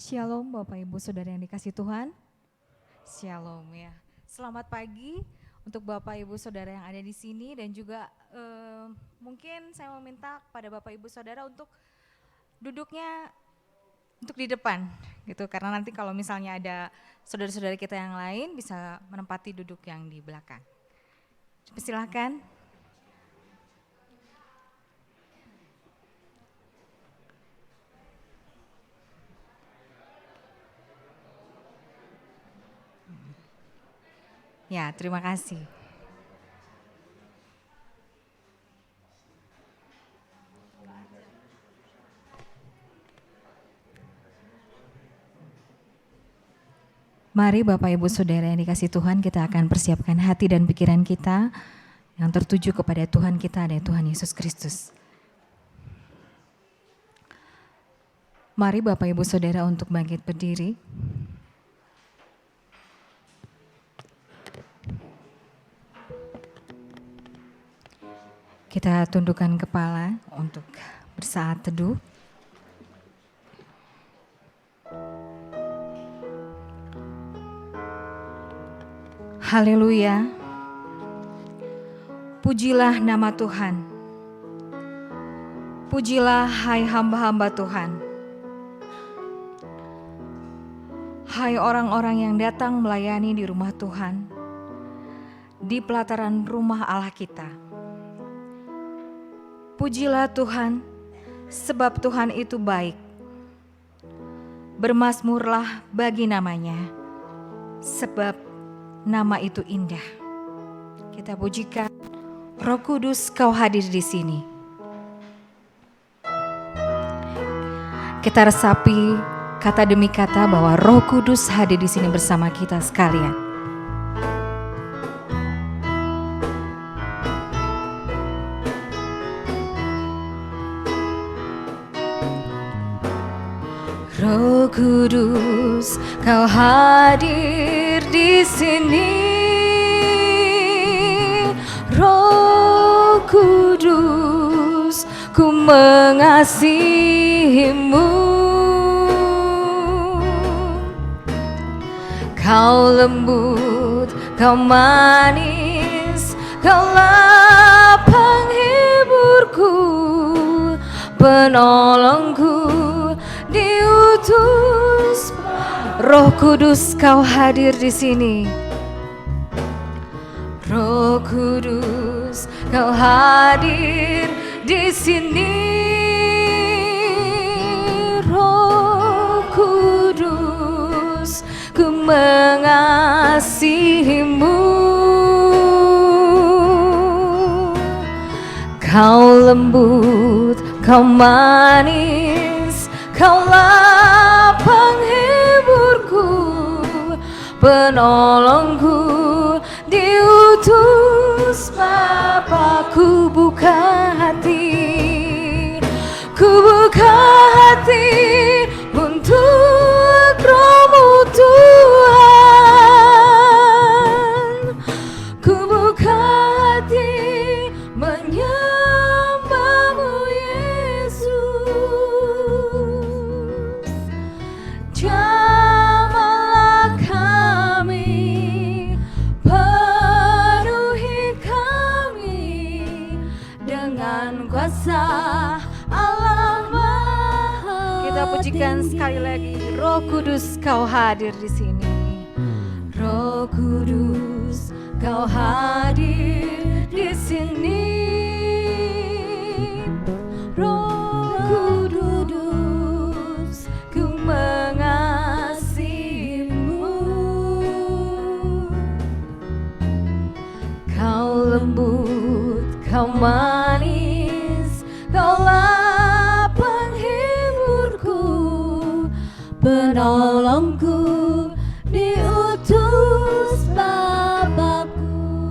Shalom Bapak Ibu Saudara yang dikasih Tuhan. Shalom ya. Selamat pagi untuk Bapak Ibu Saudara yang ada di sini dan juga mungkin saya meminta kepada Bapak Ibu Saudara untuk duduknya untuk di depan gitu, karena nanti kalau misalnya ada saudara-saudara kita yang lain bisa menempati duduk yang di belakang. Silakan. Ya, terima kasih. Mari Bapak Ibu Saudara yang dikasih Tuhan, kita akan persiapkan hati dan pikiran kita yang tertuju kepada Tuhan kita, ada Tuhan Yesus Kristus. Mari Bapak Ibu Saudara untuk bangkit berdiri. Kita tundukkan kepala untuk bersaat teduh. Haleluya. Pujilah nama Tuhan. Pujilah hai hamba-hamba Tuhan. Hai orang-orang yang datang melayani di rumah Tuhan, di pelataran rumah Allah kita. Pujilah Tuhan, sebab Tuhan itu baik. Bermazmurlah bagi namanya, sebab nama itu indah. Kita pujikan, Roh Kudus Kau hadir di sini. Kita resapi kata demi kata bahwa Roh Kudus hadir di sini bersama kita sekalian. Roh Kudus, Kau hadir di sini. Roh Kudus, ku mengasihimu. Kau lembut, Kau manis, Kaulah penghiburku, penolongku. Diutus Roh Kudus, Kau hadir di sini. Roh Kudus, Kau hadir di sini. Roh Kudus, ku mengasihimu. Kau lembut, Kau manis, Kaulah penghiburku, penolongku. Diutus Bapa-Ku, buka hati, ku buka hati untuk Roh-Mu Tuhan. Ku buka hati menyembah-Mu Yesus. Jamahlah kami, penuhi kami dengan kuasa Allah Maha. Kita pujikan sekali lagi, Roh Kudus Kau hadir di sini. Roh Kudus, Kau hadir di sini. Roh Kudus, ku mengasihimu. Kau lembut, Kau manis, Kaulah penghiburku, penolongku. Diutus Bapa-Ku,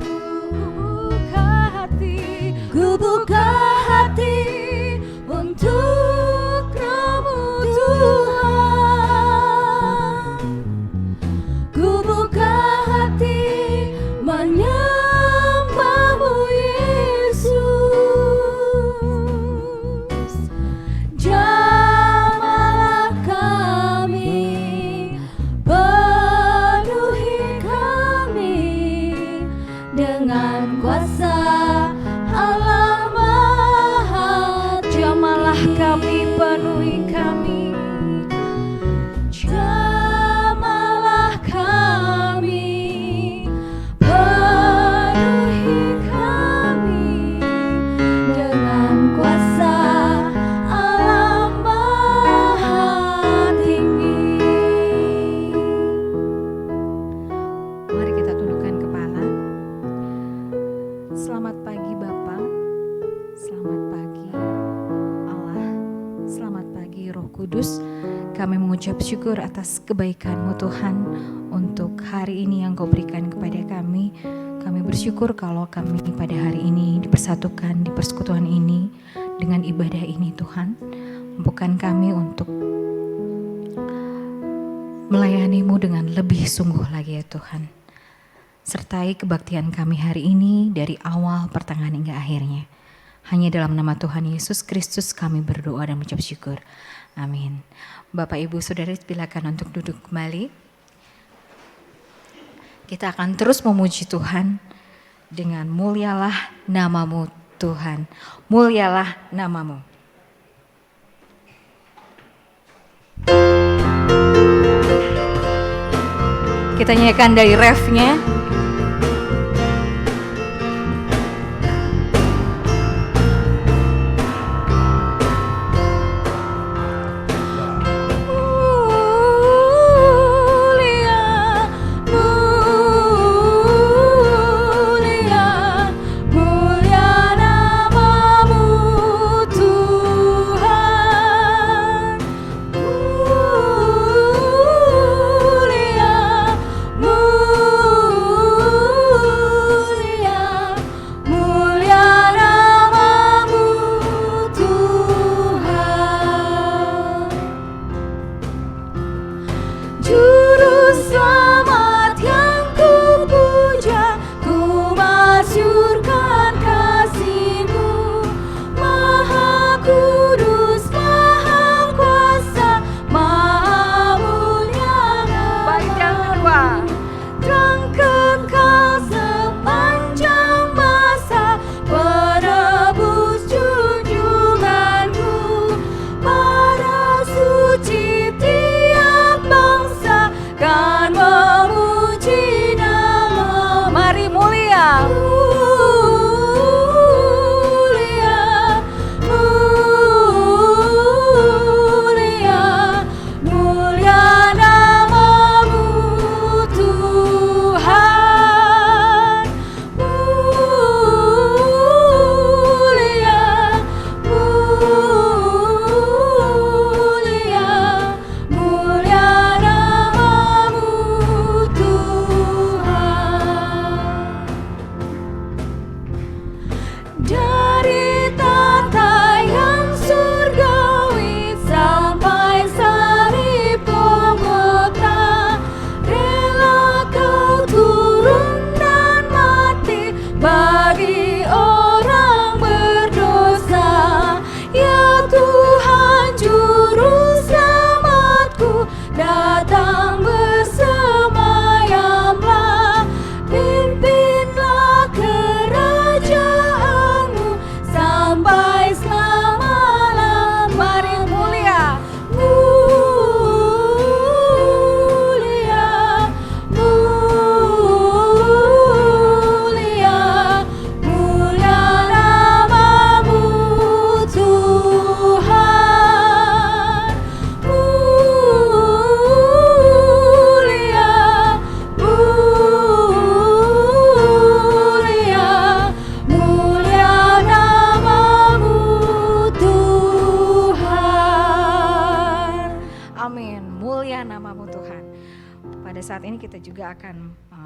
ku buka hati untuk Roh-Mu Tuhan. Ku buka hati menyembah-Mu Yesus. Kudus. Kami mengucap syukur atas kebaikan-Mu Tuhan untuk hari ini yang Kau berikan kepada kami. Kami bersyukur kalau kami pada hari ini dipersatukan di persekutuan ini dengan ibadah ini Tuhan. Mampukan kami untuk melayani-Mu dengan lebih sungguh lagi ya Tuhan. Sertai kebaktian kami hari ini dari awal, pertengahan hingga akhirnya. Hanya dalam nama Tuhan Yesus Kristus kami berdoa dan mengucap syukur. Amin. Bapak, Ibu, Saudara, silakan untuk duduk kembali. Kita akan terus memuji Tuhan dengan mulialah nama-Mu Tuhan. Mulialah nama-Mu. Kita nyanyikan dari refnya.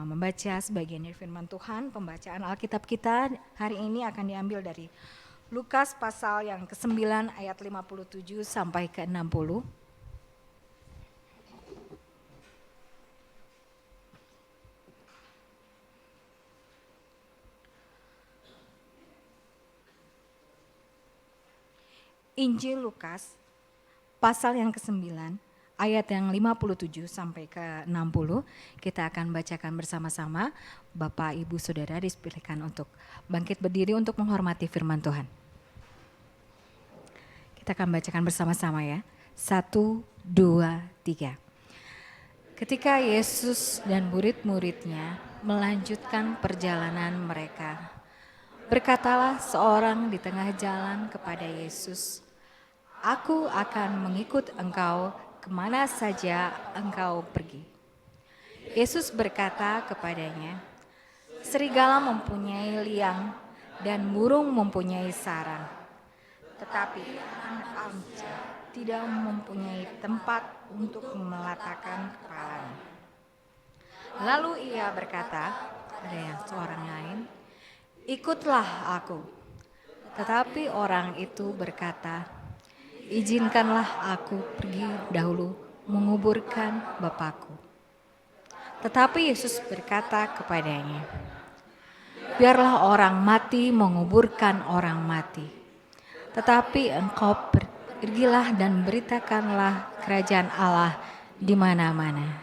Membaca sebagian dari firman Tuhan. Pembacaan Alkitab kita hari ini akan diambil dari Lukas pasal yang ke-9 ayat 57 sampai ke-60. Injil Lukas pasal yang ke-9 ayat yang 57 sampai ke 60 kita akan bacakan bersama-sama. Bapak, Ibu, Saudara dipersilakan untuk bangkit berdiri untuk menghormati firman Tuhan. Kita akan bacakan bersama-sama ya. 1, 2, 3. Ketika Yesus dan murid-muridnya melanjutkan perjalanan mereka, berkatalah seorang di tengah jalan kepada Yesus, "Aku akan mengikut engkau kemana saja engkau pergi." Yesus berkata kepadanya, "Serigala mempunyai liang dan burung mempunyai sarang, tetapi anak manusia tidak mempunyai tempat untuk meletakkan kepalanya. Lalu ia berkata, ada yang seorang lain, ikutlah aku. Tetapi orang itu berkata, izinkanlah aku pergi dahulu menguburkan Bapakku. Tetapi Yesus berkata kepadanya, biarlah orang mati menguburkan orang mati. Tetapi engkau pergilah dan beritakanlah kerajaan Allah di mana-mana.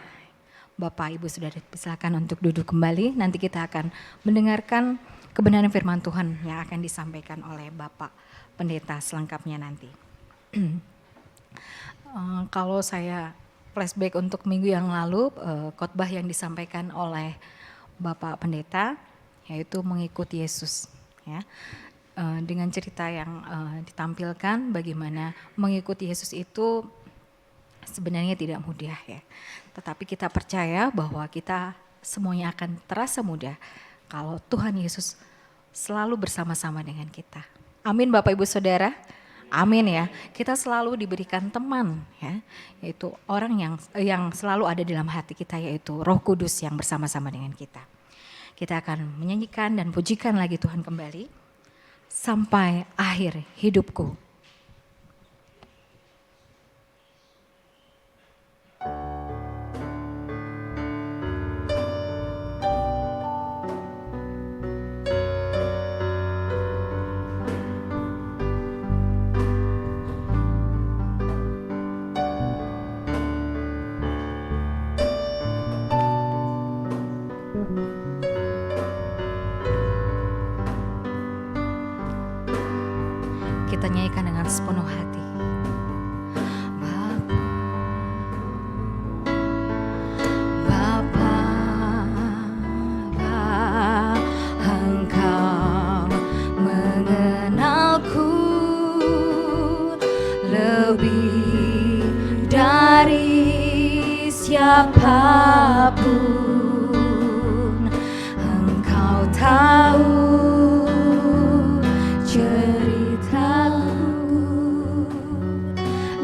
Bapak, Ibu, Saudara, silakan untuk duduk kembali. Nanti kita akan mendengarkan kebenaran firman Tuhan yang akan disampaikan oleh Bapak Pendeta selengkapnya nanti. Kalau saya flashback untuk minggu yang lalu, khotbah yang disampaikan oleh Bapak Pendeta yaitu mengikuti Yesus, ya. Dengan cerita yang ditampilkan bagaimana mengikuti Yesus itu sebenarnya tidak mudah, ya. Tetapi kita percaya bahwa kita semuanya akan terasa mudah kalau Tuhan Yesus selalu bersama-sama dengan kita. Amin Bapak Ibu Saudara. Amin ya. Kita selalu diberikan teman, ya, yaitu orang yang selalu ada dalam hati kita, yaitu Roh Kudus yang bersama-sama dengan kita. Kita akan menyanyikan dan pujikan lagi Tuhan kembali sampai akhir hidupku. Kita nyanyikan dengan sepenuh hati. Bapa, Engkau mengenalku lebih dari siapapun. Engkau tahu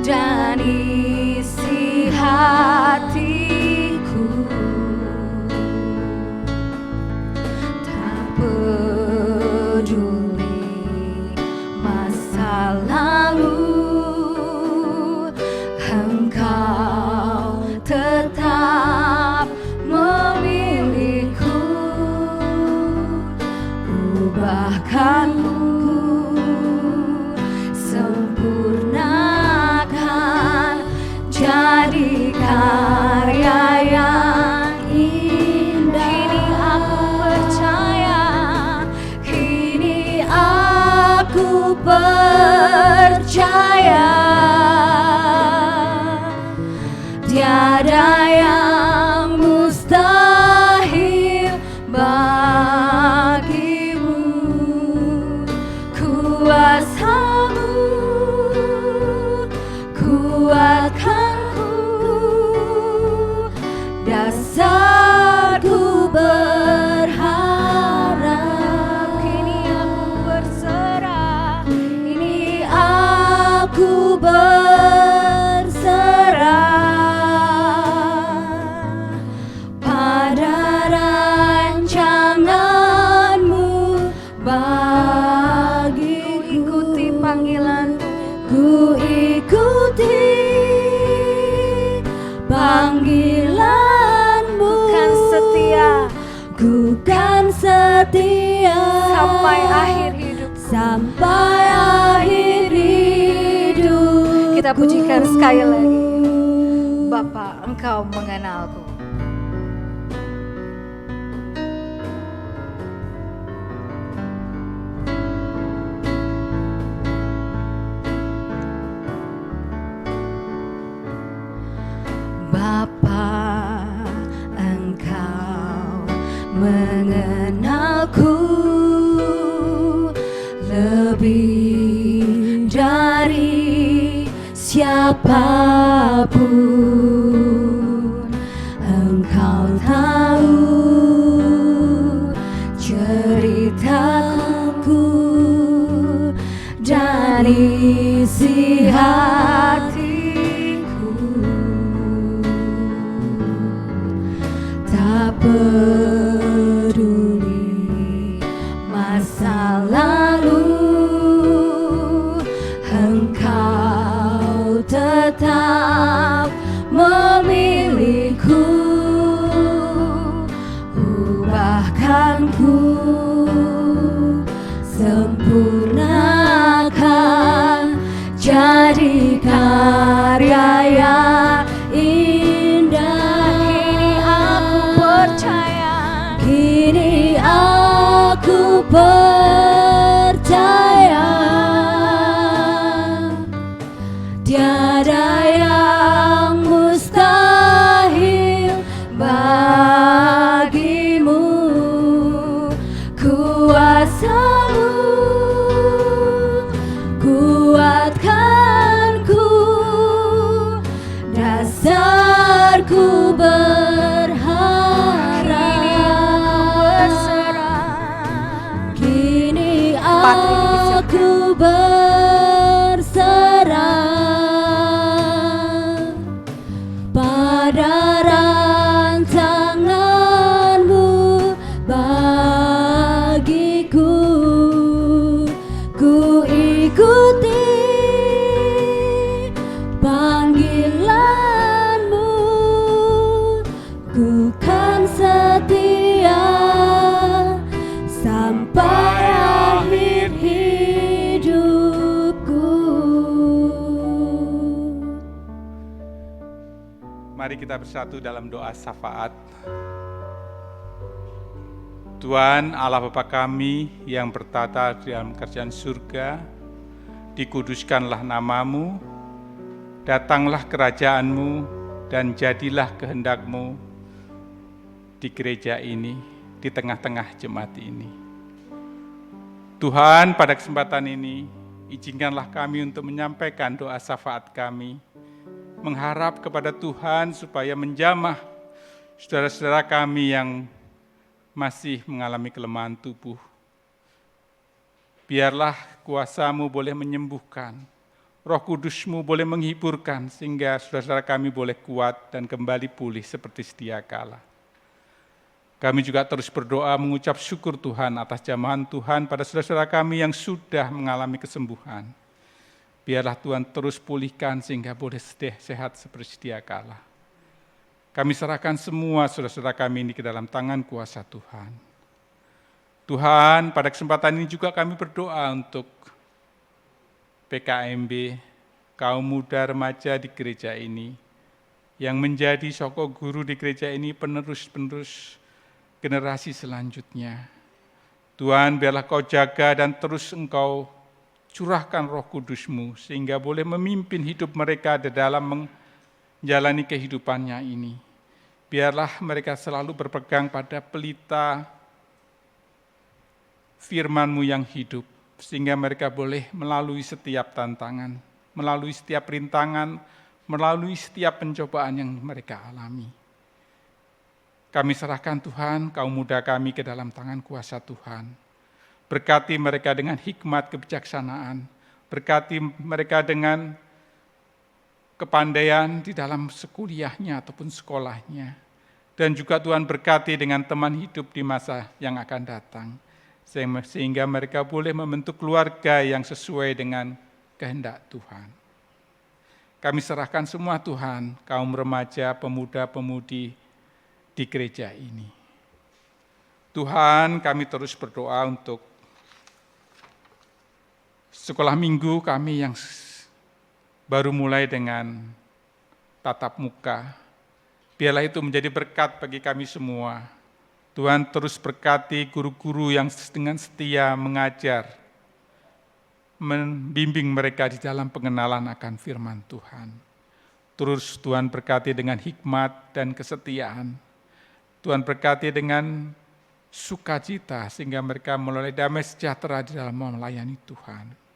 dan isi hatiku, tak peduli masa lalu, Engkau tetap memilihku. Ubahkanku jadi karya yang indah. Kini aku percaya, kini aku percaya, tiada yang mustahil bagimu. Kuasamu kuatkanku, dasarku berharap. Kini aku berserah, kini aku berserah pada rancanganmu bagiku. Ikuti panggilanmu, ku ikuti panggilanmu, kan setia, ku kan setia sampai akhir hidup, sampai akhir hidup. Kita pujikan sekali lagi. Bapa, Engkau mengenalku. Bapa, Engkau mengenalku lebih dari siapapun. Engkau tahu ceritaku dan isi hati. peduli masa lalu, Engkau tetap memilihku. Ubahkan ku, sempurnakan, jadi karya yang indah. Kini aku percaya, tiada yang mustahil bagimu. Kuasa-Mu kuatkanku, dasarku aku berserah pada rancangan-Mu bagiku. Ku ikuti panggilan-Mu, ku kan setia sampai akhir hidupku. Mari kita bersatu dalam doa syafaat. Tuhan Allah Bapa kami yang bertata di dalam kerajaan surga, dikuduskanlah nama-Mu, datanglah kerajaan-Mu, dan jadilah kehendak-Mu di gereja ini, di tengah-tengah jemaat ini. Tuhan, pada kesempatan ini, izinkanlah kami untuk menyampaikan doa syafaat kami, mengharap kepada Tuhan supaya menjamah saudara-saudara kami yang masih mengalami kelemahan tubuh. Biarlah kuasa-Mu boleh menyembuhkan, Roh Kudus-Mu boleh menghiburkan, sehingga saudara-saudara kami boleh kuat dan kembali pulih seperti sedia kala. Kami juga terus berdoa mengucap syukur Tuhan atas jamahan Tuhan pada saudara-saudara kami yang sudah mengalami kesembuhan. Biarlah Tuhan terus pulihkan sehingga boleh sehat seperti sedia kala. Kami serahkan semua saudara-saudara kami ini ke dalam tangan kuasa Tuhan. Tuhan, pada kesempatan ini juga kami berdoa untuk PKMB, kaum muda remaja di gereja ini, yang menjadi sokok guru di gereja ini, penerus-penerus generasi selanjutnya. Tuhan, biarlah Kau jaga dan terus Engkau curahkan Roh Kudus-Mu, sehingga boleh memimpin hidup mereka di dalam menjalani kehidupannya ini. Biarlah mereka selalu berpegang pada pelita firman-Mu yang hidup, sehingga mereka boleh melalui setiap tantangan, melalui setiap rintangan, melalui setiap pencobaan yang mereka alami. Kami serahkan Tuhan, kaum muda kami ke dalam tangan kuasa Tuhan. Berkati mereka dengan hikmat kebijaksanaan, berkati mereka dengan kepandaian di dalam sekuliahnya ataupun sekolahnya. Dan juga Tuhan berkati dengan teman hidup di masa yang akan datang, sehingga mereka boleh membentuk keluarga yang sesuai dengan kehendak Tuhan. Kami serahkan semua Tuhan, kaum remaja, pemuda-pemudi di gereja ini. Tuhan, kami terus berdoa untuk sekolah minggu kami yang baru mulai dengan tatap muka. Biarlah itu menjadi berkat bagi kami semua. Tuhan terus berkati guru-guru yang dengan setia mengajar, membimbing mereka di dalam pengenalan akan firman Tuhan. Terus Tuhan berkati dengan hikmat dan kesetiaan. Tuhan berkati dengan sukacita sehingga mereka melalui damai sejahtera di dalam melayani Tuhan.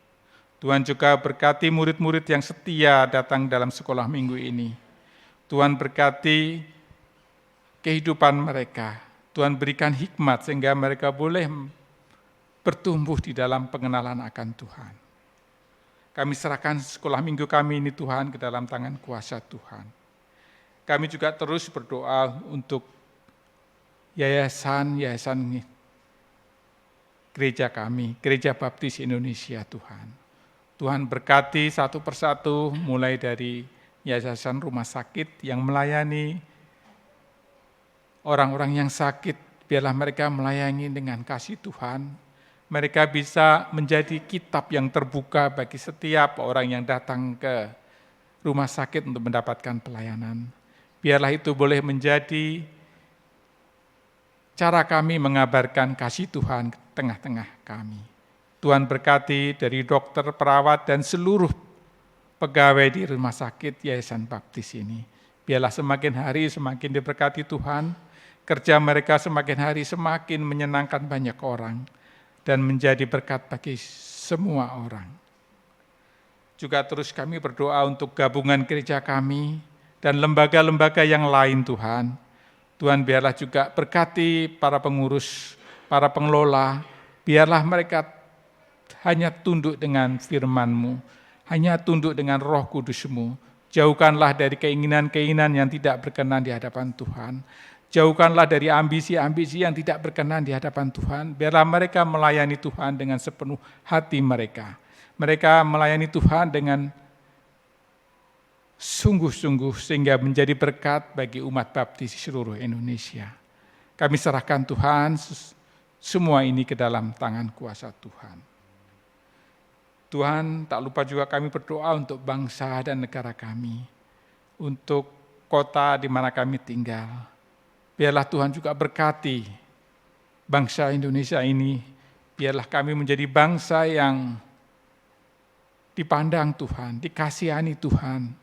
Tuhan juga berkati murid-murid yang setia datang dalam sekolah minggu ini. Tuhan berkati kehidupan mereka. Tuhan berikan hikmat sehingga mereka boleh bertumbuh di dalam pengenalan akan Tuhan. Kami serahkan sekolah minggu kami ini Tuhan ke dalam tangan kuasa Tuhan. Kami juga terus berdoa untuk yayasan gereja kami, Gereja Baptis Indonesia Tuhan. Tuhan berkati satu persatu, mulai dari yayasan rumah sakit yang melayani orang-orang yang sakit, biarlah mereka melayani dengan kasih Tuhan. Mereka bisa menjadi kitab yang terbuka bagi setiap orang yang datang ke rumah sakit untuk mendapatkan pelayanan. Biarlah itu boleh menjadi cara kami mengabarkan kasih Tuhan ke tengah-tengah kami. Tuhan berkati dari dokter, perawat, dan seluruh pegawai di rumah sakit Yayasan Baptis ini. Biarlah semakin hari semakin diberkati Tuhan, kerja mereka semakin hari semakin menyenangkan banyak orang, dan menjadi berkat bagi semua orang. Juga terus kami berdoa untuk gabungan gereja kami, dan lembaga-lembaga yang lain Tuhan. Tuhan biarlah juga berkati para pengurus, para pengelola, biarlah mereka hanya tunduk dengan firman-Mu, hanya tunduk dengan Roh Kudus-Mu. Jauhkanlah dari keinginan-keinginan yang tidak berkenan di hadapan Tuhan. Jauhkanlah dari ambisi-ambisi yang tidak berkenan di hadapan Tuhan. Biarlah mereka melayani Tuhan dengan sepenuh hati mereka. Mereka melayani Tuhan dengan sungguh-sungguh sehingga menjadi berkat bagi umat baptis di seluruh Indonesia. Kami serahkan Tuhan semua ini ke dalam tangan kuasa Tuhan. Tuhan, tak lupa juga kami berdoa untuk bangsa dan negara kami, untuk kota di mana kami tinggal. Biarlah Tuhan juga berkati bangsa Indonesia ini, biarlah kami menjadi bangsa yang dipandang Tuhan, dikasihani Tuhan,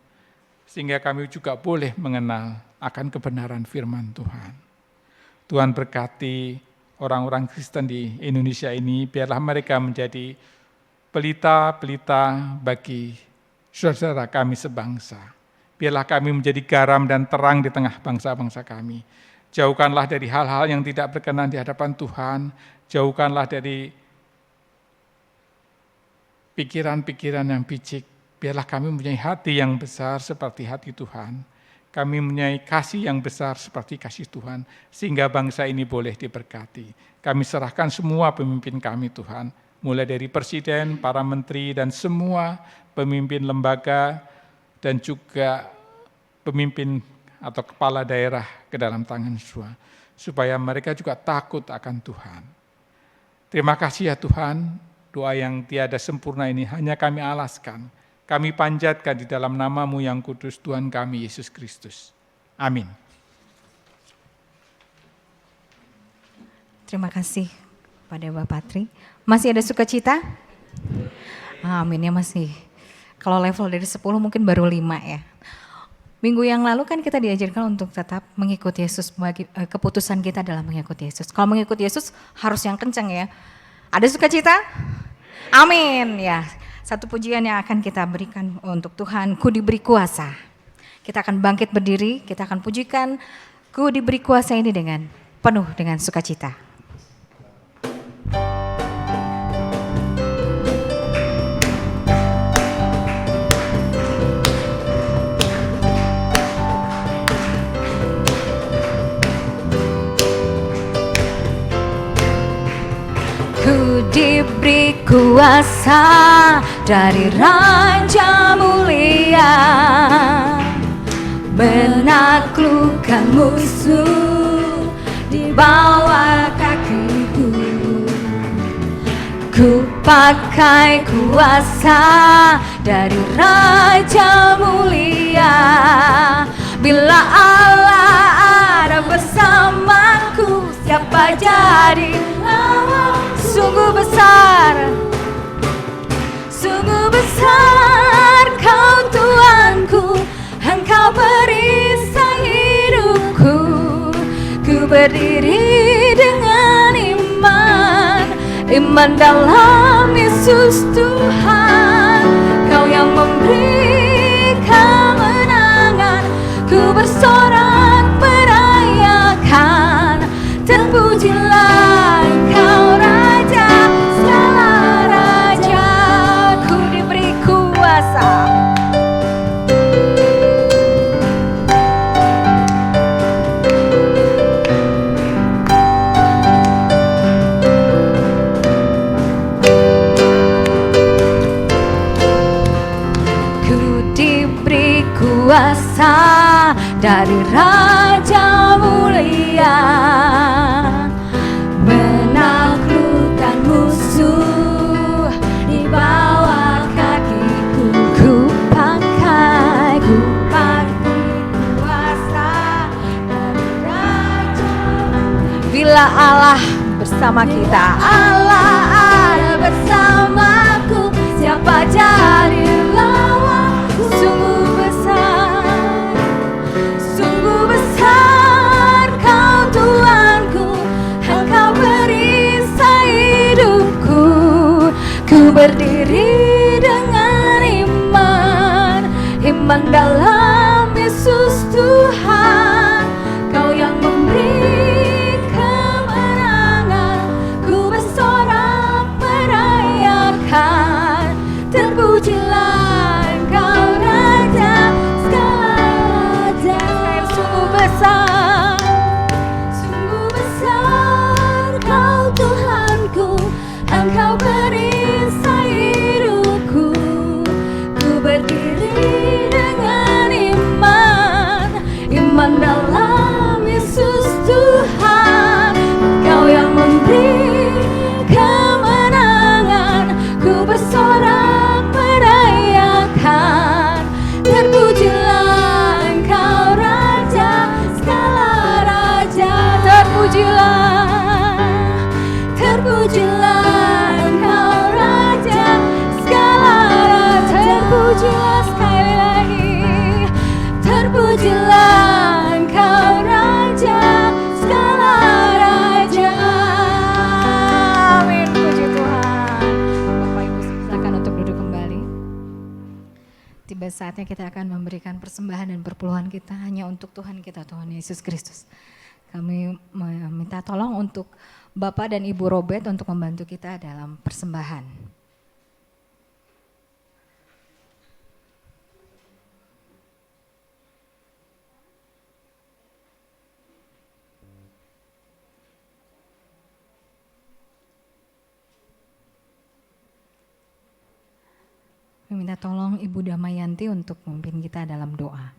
sehingga kami juga boleh mengenal akan kebenaran firman Tuhan. Tuhan berkati orang-orang Kristen di Indonesia ini, biarlah mereka menjadi pelita-pelita bagi saudara kami sebangsa. Biarlah kami menjadi garam dan terang di tengah bangsa-bangsa kami. Jauhkanlah dari hal-hal yang tidak berkenan di hadapan Tuhan. Jauhkanlah dari pikiran-pikiran yang picik. Biarlah kami mempunyai hati yang besar seperti hati Tuhan. Kami mempunyai kasih yang besar seperti kasih Tuhan, sehingga bangsa ini boleh diberkati. Kami serahkan semua pemimpin kami Tuhan, mulai dari presiden, para menteri, dan semua pemimpin lembaga, dan juga pemimpin atau kepala daerah ke dalam tangan Tuhan, supaya mereka juga takut akan Tuhan. Terima kasih ya Tuhan, doa yang tiada sempurna ini hanya kami alaskan, kami panjatkan di dalam nama-Mu yang kudus, Tuhan kami Yesus Kristus. Amin. Terima kasih pada Bapak Tri. Masih ada sukacita? Amin ya masih. Kalau level dari 10 mungkin baru 5 ya. Minggu yang lalu kan kita diajarkan untuk tetap mengikuti Yesus, keputusan kita adalah mengikuti Yesus. Kalau mengikuti Yesus harus yang kencang ya. Ada sukacita? Amin ya. Satu pujian yang akan kita berikan untuk Tuhan, Ku diberi kuasa. Kita akan bangkit berdiri, kita akan pujikan Ku diberi kuasa ini dengan penuh dengan sukacita. Ku diberi kuasa dari Raja Mulia, menaklukkan musuh di bawah kakiku. Ku pakai kuasa dari Raja Mulia, bila Allah ada bersamaku, siapa jadi lawan? Sungguh besar Kau Tuanku, Engkau perisai hidupku. Ku berdiri dengan iman dalam Yesus Tuhan. Kau yang memberi kemenangan, ku bersorak merayakan. Terpujilah Engkau Raja, segala raja. Ku diberi kuasa. kuasa dari Raja mulia, menaklukkan musuh di bawah kakiku. Ku pakai kuasa dari Raja. Bila Allah bersama kita, Allah ada bersamaku, siapa jadi lawanku? Sungguh besar Kau Tuanku, Engkau perisai hidupku. Ku berdiri dengan iman dalam Yesus Tuhan. Kau yang memberi kemenangan, ku bersorak merayakan. Terpujilah Engkau Raja segala raja. Sungguh besar Kau Tuhanku, Engkau perisai hidupku. Ku berdiri dengan iman dalam Yesus Tuhan. Kau yang memberi kemenangan, ku bersorak merayakan. Terpujilah Engkau Raja segala raja. Terpujilah Engkau Raja segala raja. Terpujilah sekali lagi. Terpujilah Engkau Raja segala raja. Amin, puji Tuhan. Bapak Ibu silakan untuk duduk kembali. Tiba saatnya kita akan memberikan persembahan dan perpuluhan kita hanya untuk Tuhan kita, Tuhan Yesus Kristus. Kami meminta tolong untuk Bapak dan Ibu Robert untuk membantu kita dalam persembahan. Minta tolong Ibu Damayanti untuk memimpin kita dalam doa.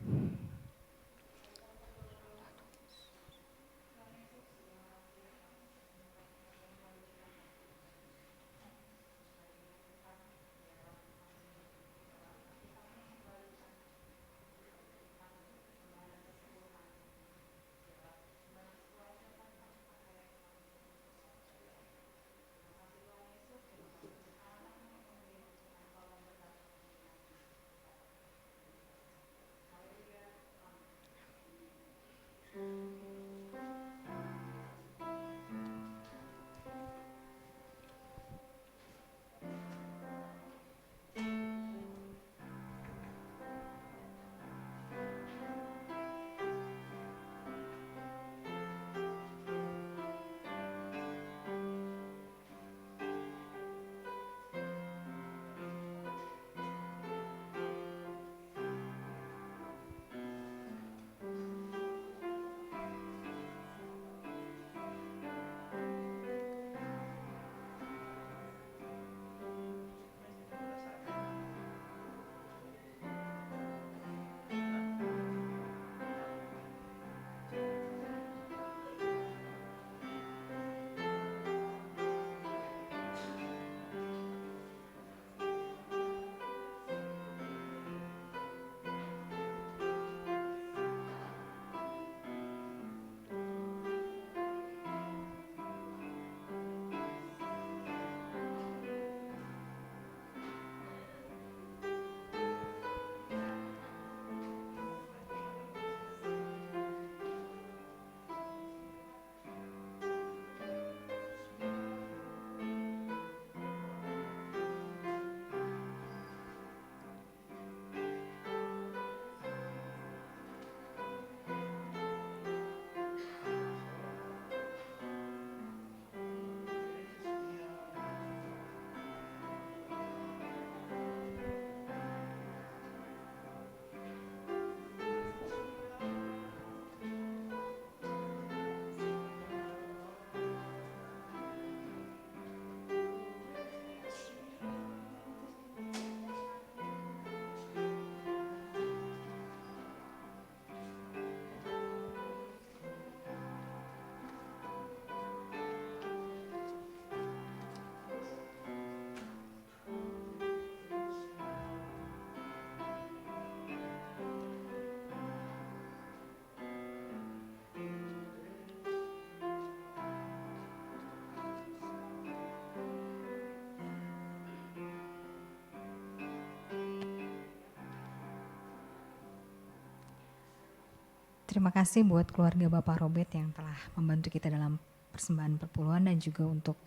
Terima kasih buat keluarga Bapak Robert yang telah membantu kita dalam persembahan perpuluhan dan juga untuk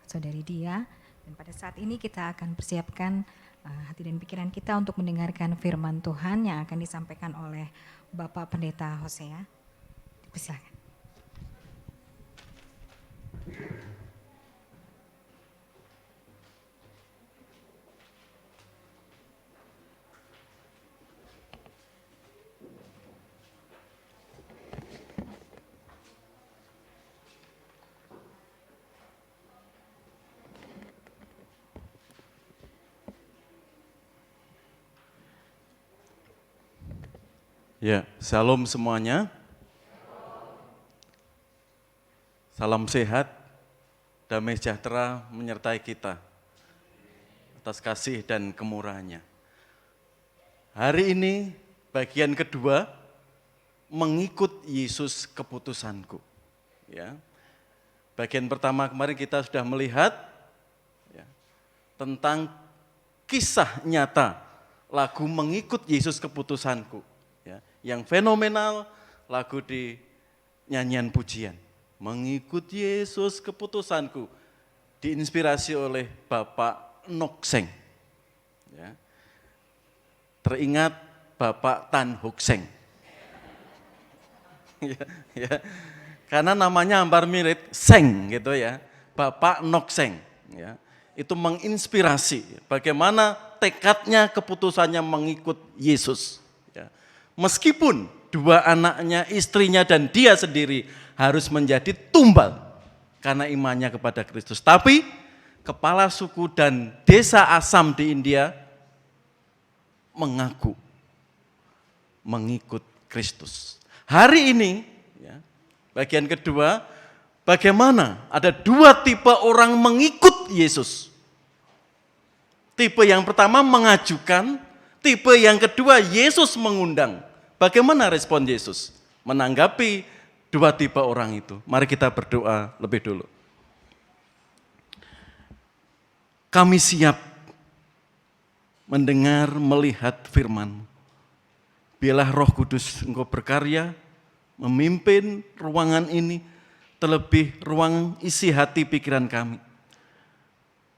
saudari Dia. Dan pada saat ini kita akan persiapkan hati dan pikiran kita untuk mendengarkan firman Tuhan yang akan disampaikan oleh Bapak Pendeta Hosea. Silakan. Ya, salam semuanya. Salam sehat, damai sejahtera menyertai kita atas kasih dan kemurahannya. Hari ini bagian kedua, mengikut Yesus keputusanku. Ya. Bagian pertama kemarin kita sudah melihat ya, tentang kisah nyata lagu mengikut Yesus keputusanku. Ya, yang fenomenal lagu di nyanyian pujian. Mengikut Yesus keputusanku, diinspirasi oleh Bapak Nokseng. Ya. Teringat Bapak Tan Hock Seng. Ya. Karena namanya hampir mirip Seng gitu ya, Bapak Nokseng. Ya. Itu menginspirasi bagaimana tekadnya, keputusannya mengikut Yesus. Ya. Meskipun dua anaknya, istrinya dan dia sendiri harus menjadi tumbal karena imannya kepada Kristus. Tapi kepala suku dan desa Assam di India mengaku mengikut Kristus. Hari ini, ya, bagian kedua, bagaimana ada dua tipe orang mengikut Yesus. Tipe yang pertama mengajukan, tipe yang kedua Yesus mengundang. Bagaimana respon Yesus menanggapi dua tipe orang itu? Mari kita berdoa lebih dulu. Kami siap mendengar, melihat firman-Mu. Biarlah Roh Kudus Engkau berkarya, memimpin ruangan ini, terlebih ruang isi hati pikiran kami.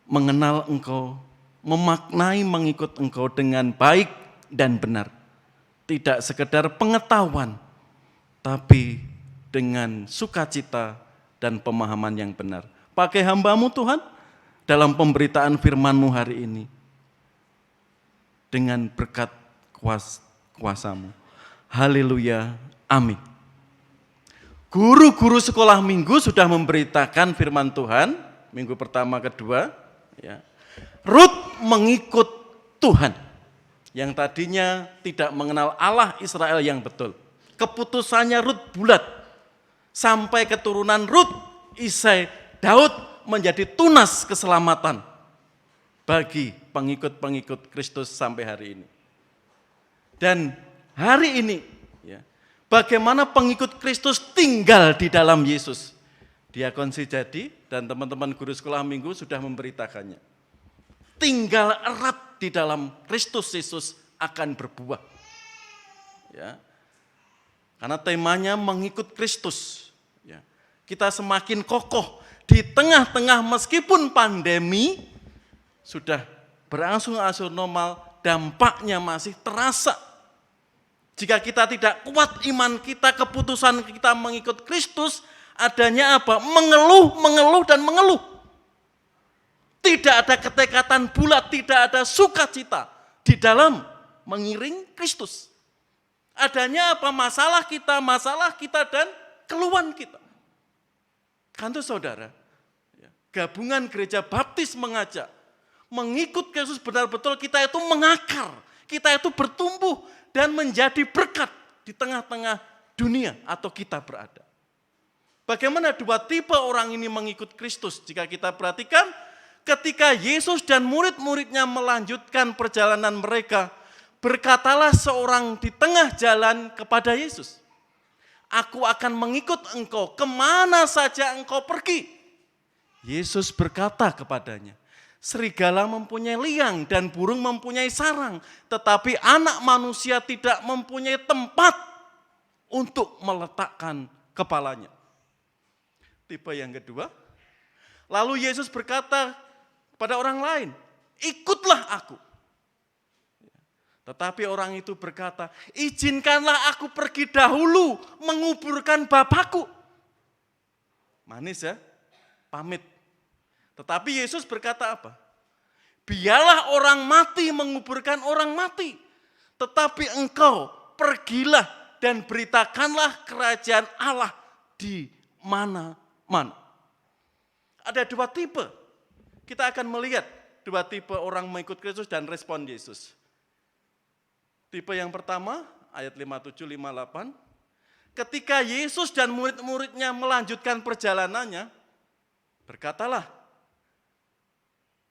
Mengenal Engkau, memaknai mengikut Engkau dengan baik dan benar. Tidak sekedar pengetahuan, tapi dengan sukacita dan pemahaman yang benar. Pakai hamba-Mu Tuhan, dalam pemberitaan firman-Mu hari ini. Dengan berkat kuasa-Mu. Haleluya, amin. Guru-guru sekolah minggu sudah memberitakan firman Tuhan, minggu pertama, kedua. Ya. Rut mengikut Tuhan. Yang tadinya tidak mengenal Allah Israel yang betul. Keputusannya Rut bulat. Sampai keturunan Rut, Isai, Daud menjadi tunas keselamatan bagi pengikut-pengikut Kristus sampai hari ini. Dan hari ini, ya, bagaimana pengikut Kristus tinggal di dalam Yesus. Diakon Sejadi dan teman-teman guru sekolah minggu sudah memberitakannya. Tinggal erat di dalam Kristus Yesus akan berbuah. Ya. Karena temanya mengikut Kristus. Ya. Kita semakin kokoh di tengah-tengah meskipun pandemi sudah berangsur-angsur normal, dampaknya masih terasa. Jika kita tidak kuat iman kita, keputusan kita mengikut Kristus, adanya apa? Mengeluh dan mengeluh. Tidak ada ketekatan bulat, tidak ada sukacita di dalam mengiring Kristus. Adanya apa? Masalah kita dan keluhan kita. Kantor saudara, gabungan gereja baptis mengajak, mengikut Yesus benar-betul kita itu mengakar, kita itu bertumbuh dan menjadi berkat di tengah-tengah dunia atau kita berada. Bagaimana dua tipe orang ini mengikut Kristus? Jika kita perhatikan, ketika Yesus dan murid-muridnya melanjutkan perjalanan mereka, berkatalah seorang di tengah jalan kepada Yesus, "Aku akan mengikut engkau kemana saja engkau pergi." Yesus berkata kepadanya, "Serigala mempunyai liang dan burung mempunyai sarang, tetapi anak manusia tidak mempunyai tempat untuk meletakkan kepalanya. Tipe yang kedua, lalu Yesus berkata pada orang lain, ikutlah aku. Tetapi orang itu berkata, izinkanlah aku pergi dahulu menguburkan Bapakku. Manis ya, pamit. Tetapi Yesus berkata apa? Biarlah orang mati menguburkan orang mati. Tetapi engkau pergilah dan beritakanlah kerajaan Allah di mana-mana. Ada dua tipe. Kita akan melihat dua tipe orang mengikut Kristus dan respon Yesus. Tipe yang pertama, ayat 57-58. Ketika Yesus dan murid-muridnya melanjutkan perjalanannya, berkatalah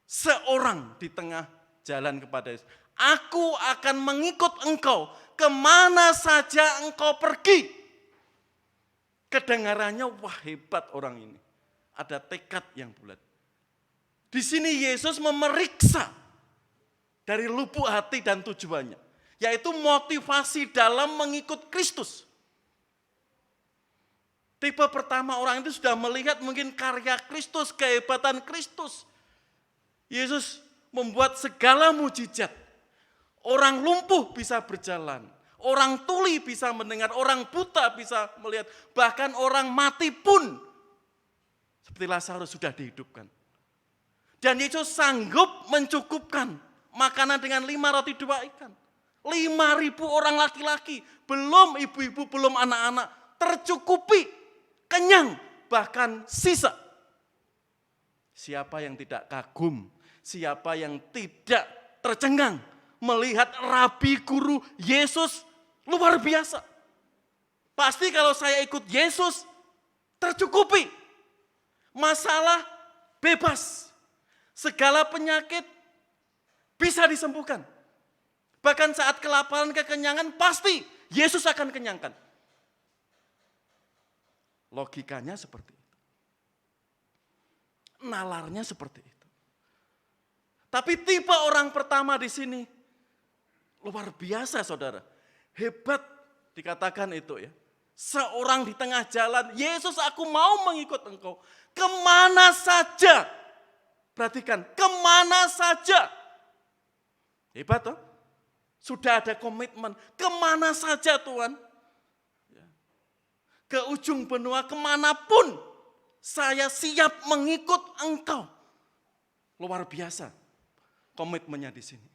seorang di tengah jalan kepada Yesus, aku akan mengikut engkau kemana saja engkau pergi. Kedengarannya, wah hebat orang ini. Ada tekad yang bulat. Di sini Yesus memeriksa dari lubuk hati dan tujuannya, yaitu motivasi dalam mengikut Kristus. Tipe pertama orang itu sudah melihat mungkin karya Kristus, kehebatan Kristus. Yesus membuat segala mujizat. Orang lumpuh bisa berjalan, orang tuli bisa mendengar, orang buta bisa melihat, bahkan orang mati pun seperti Lazarus sudah dihidupkan. Dan Yesus sanggup mencukupkan makanan dengan 5 roti 2 ikan. 5.000 orang laki-laki, belum ibu-ibu, belum anak-anak, tercukupi, kenyang, bahkan sisa. Siapa yang tidak kagum, siapa yang tidak tercengang melihat Rabi Guru Yesus luar biasa. Pasti kalau saya ikut Yesus, tercukupi. Masalah bebas. Segala penyakit bisa disembuhkan. Bahkan saat kelaparan, kekenyangan, pasti Yesus akan kenyangkan. Logikanya seperti itu. Nalarnya seperti itu. Tapi tipe orang pertama di sini luar biasa, saudara. Hebat dikatakan itu ya. Seorang di tengah jalan, Yesus, aku mau mengikut engkau. Kemana saja. Perhatikan, kemana saja. Hebat toh? Sudah ada komitmen, kemana saja Tuhan. Ke ujung benua, kemanapun saya siap mengikut engkau. Luar biasa komitmennya di sini.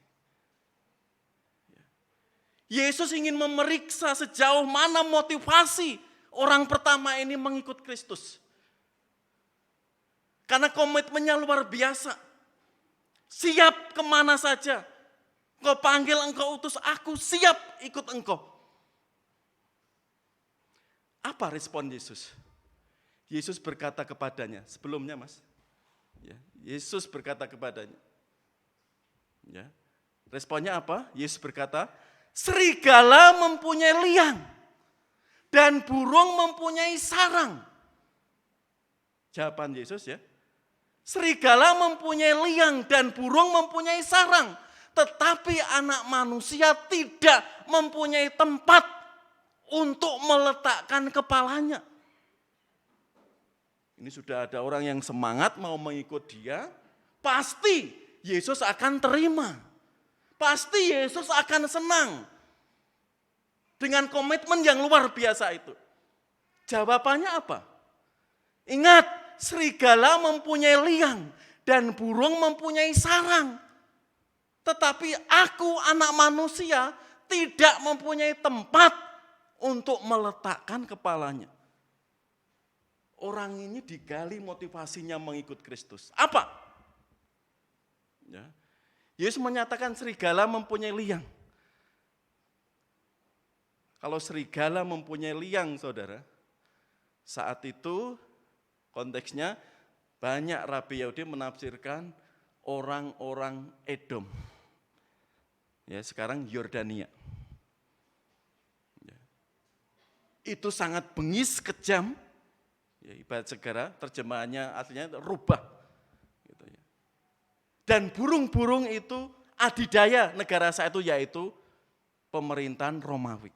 Yesus ingin memeriksa sejauh mana motivasi orang pertama ini mengikut Kristus. Karena komitmennya luar biasa. Siap kemana saja. Engkau panggil, engkau utus, aku siap ikut engkau. Apa respon Yesus? Yesus berkata kepadanya, sebelumnya mas. Ya, Yesus berkata kepadanya. Ya, responnya apa? Yesus berkata, serigala mempunyai liang dan burung mempunyai sarang. Jawaban Yesus ya, serigala mempunyai liang dan burung mempunyai sarang, tetapi anak manusia tidak mempunyai tempat untuk meletakkan kepalanya. Ini sudah ada orang yang semangat mau mengikut dia, pasti Yesus akan terima. Pasti Yesus akan senang dengan komitmen yang luar biasa itu. Jawabannya apa? Ingat, serigala mempunyai liang dan burung mempunyai sarang. Tetapi aku, anak manusia, tidak mempunyai tempat untuk meletakkan kepalanya. Orang ini digali motivasinya mengikut Kristus. Apa? Ya. Yesus menyatakan serigala mempunyai liang. Kalau serigala mempunyai liang, saudara, saat itu konteksnya banyak Rabi Yahudi menafsirkan orang-orang Edom. Ya, sekarang Yordania. Ya. Itu sangat bengis, kejam. Ya, ibarat segara, terjemahannya artinya rubah. Gitu ya. Dan burung-burung itu adidaya negara saat itu, yaitu pemerintahan Romawi.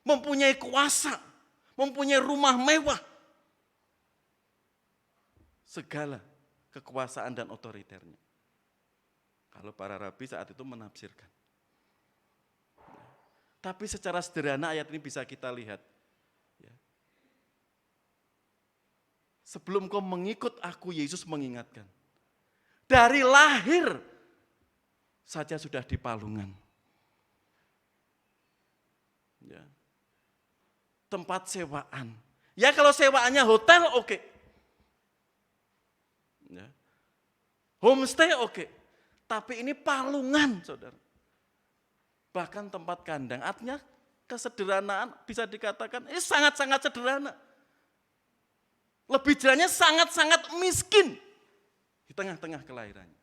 mempunyai kuasa, mempunyai rumah mewah. Segala kekuasaan dan otoriternya. Kalau para rabi saat itu menafsirkan. Tapi secara sederhana ayat ini bisa kita lihat. Ya. Sebelum kau mengikut aku, Yesus mengingatkan. Dari lahir saja sudah di palungan. Ya. Tempat sewaan. Ya kalau sewaannya hotel oke. Ya. Homestay oke. Tapi ini palungan, saudara. Bahkan tempat kandang, artinya kesederhanaan bisa dikatakan ini sangat-sangat sederhana. Lebih jelasnya sangat-sangat miskin di tengah-tengah kelahirannya.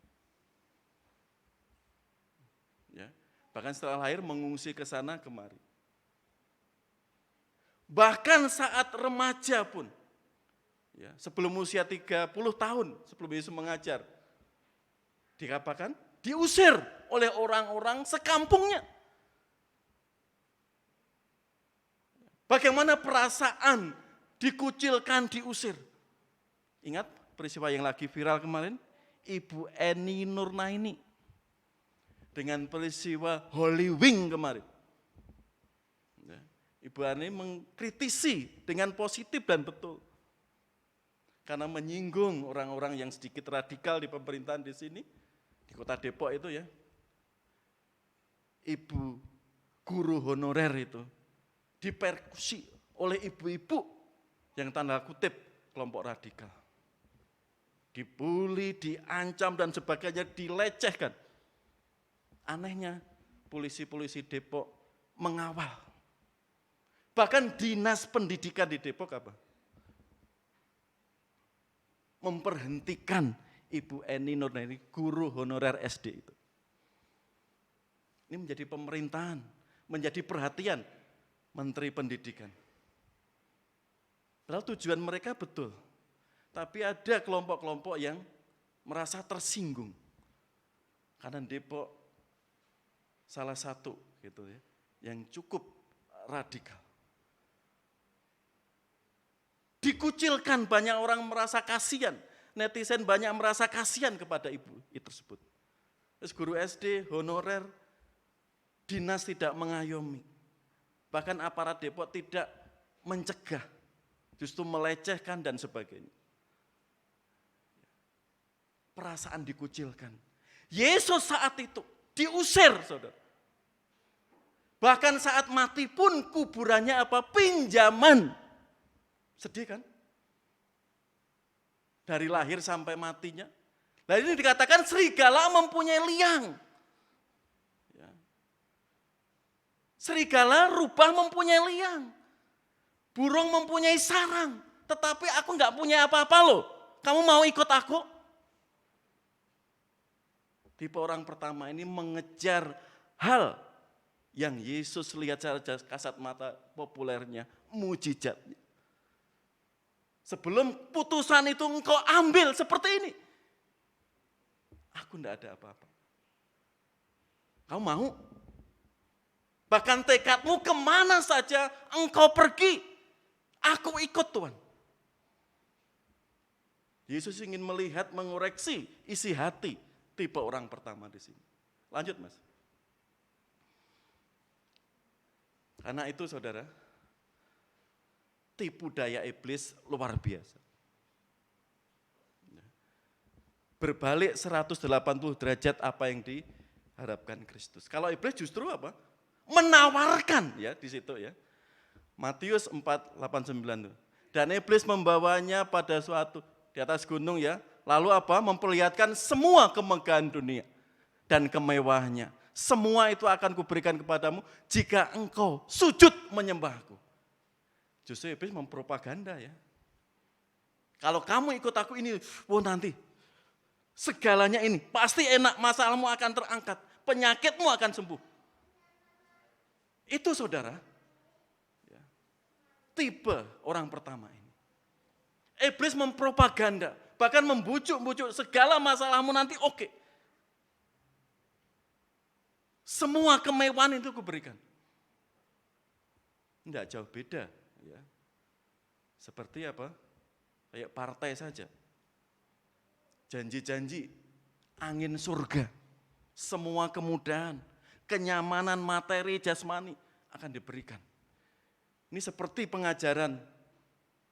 Ya, bahkan setelah lahir mengungsi ke sana kemari. Bahkan saat remaja pun, ya, sebelum usia 30 tahun, sebelum Yesus mengajar, dikatakan diusir oleh orang-orang sekampungnya. Bagaimana perasaan dikucilkan, diusir. Ingat peristiwa yang lagi viral kemarin? Ibu Eni Nurnaini. Dengan peristiwa Holy Wing kemarin. Ibu Eni mengkritisi dengan positif dan betul. Karena menyinggung orang-orang yang sedikit radikal di pemerintahan di sini. Di kota Depok itu ya. Ibu guru honorer itu dipersekusi oleh ibu-ibu yang tanda kutip kelompok radikal. Dibully, diancam dan sebagainya, dilecehkan. Anehnya polisi-polisi Depok mengawal. Bahkan dinas pendidikan di Depok apa? Memperhentikan Ibu Eni Nurnaini, guru honorer SD itu. Ini menjadi pemerintahan, menjadi perhatian Menteri Pendidikan. Padahal tujuan mereka betul. Tapi ada kelompok-kelompok yang merasa tersinggung. Karena Depok salah satu gitu ya, yang cukup radikal. Dikucilkan, banyak orang merasa kasihan. Netizen banyak merasa kasihan kepada ibu itu tersebut. Terus guru SD, honorer, dinas tidak mengayomi. Bahkan aparat Depok tidak mencegah, justru melecehkan dan sebagainya. Perasaan dikucilkan. Yesus saat itu diusir, saudara. Bahkan saat mati pun kuburannya apa? Pinjaman. Sedih kan? Dari lahir sampai matinya. Nah ini dikatakan serigala mempunyai liang. Ya. Serigala rubah mempunyai liang. Burung mempunyai sarang. Tetapi aku enggak punya apa-apa loh. Kamu mau ikut aku? Tipe orang pertama ini mengejar hal yang Yesus lihat secara kasat mata populernya, mujizatnya. Sebelum putusan itu engkau ambil seperti ini. Aku enggak ada apa-apa. Kamu mau? Bahkan tekadmu kemana saja engkau pergi. Aku ikut Tuhan. Yesus ingin melihat, mengoreksi isi hati tipe orang pertama di sini. Lanjut Mas. Karena itu saudara, tipu daya iblis luar biasa. Berbalik 180 derajat apa yang diharapkan Kristus. Kalau iblis justru apa? Menawarkan ya di situ ya. Matius 4:89 tuh. Dan iblis membawanya pada suatu di atas gunung ya. Lalu apa? Memperlihatkan semua kemegahan dunia dan kemewahannya. Semua itu akan kuberikan kepadamu jika engkau sujud menyembahku. Justru iblis mempropaganda ya. Kalau kamu ikut aku ini, nanti segalanya ini pasti enak, masalahmu akan terangkat, penyakitmu akan sembuh. Itu saudara, ya, tipe orang pertama ini. Iblis mempropaganda, bahkan membujuk-bujuk segala masalahmu nanti oke. Semua kemewahan itu kuberikan. Enggak jauh beda. Ya. Seperti apa? Kayak partai saja. Janji-janji, angin surga, semua kemudahan, kenyamanan materi jasmani akan diberikan. Ini seperti pengajaran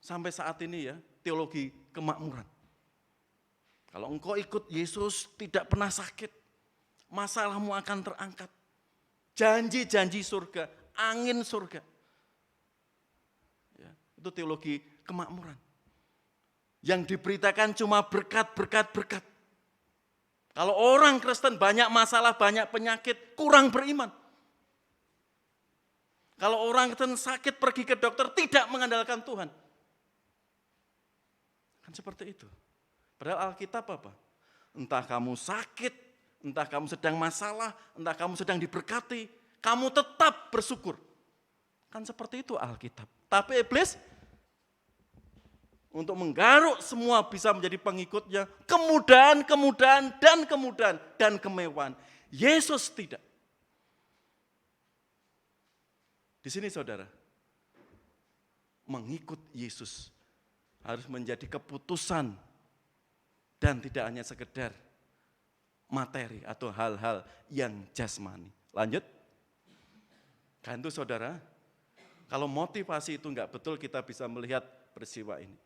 sampai saat ini ya, teologi kemakmuran. Kalau engkau ikut Yesus tidak pernah sakit, masalahmu akan terangkat. Janji-janji surga, angin surga. Ya, itu teologi kemakmuran. Yang diberitakan cuma berkat. Kalau orang Kristen banyak masalah, banyak penyakit, kurang beriman. Kalau orang Kristen sakit pergi ke dokter, tidak mengandalkan Tuhan. Kan seperti itu. Padahal Alkitab apa? Entah kamu sakit, entah kamu sedang masalah, entah kamu sedang diberkati, kamu tetap bersyukur. Kan seperti itu Alkitab. Tapi iblis untuk menggaruk semua bisa menjadi pengikutnya, kemudahan, dan kemewahan. Yesus tidak. Di sini saudara, mengikut Yesus harus menjadi keputusan dan tidak hanya sekedar materi atau hal-hal yang jasmani. Lanjut. Kan itu saudara, kalau motivasi itu enggak betul kita bisa melihat peristiwa ini.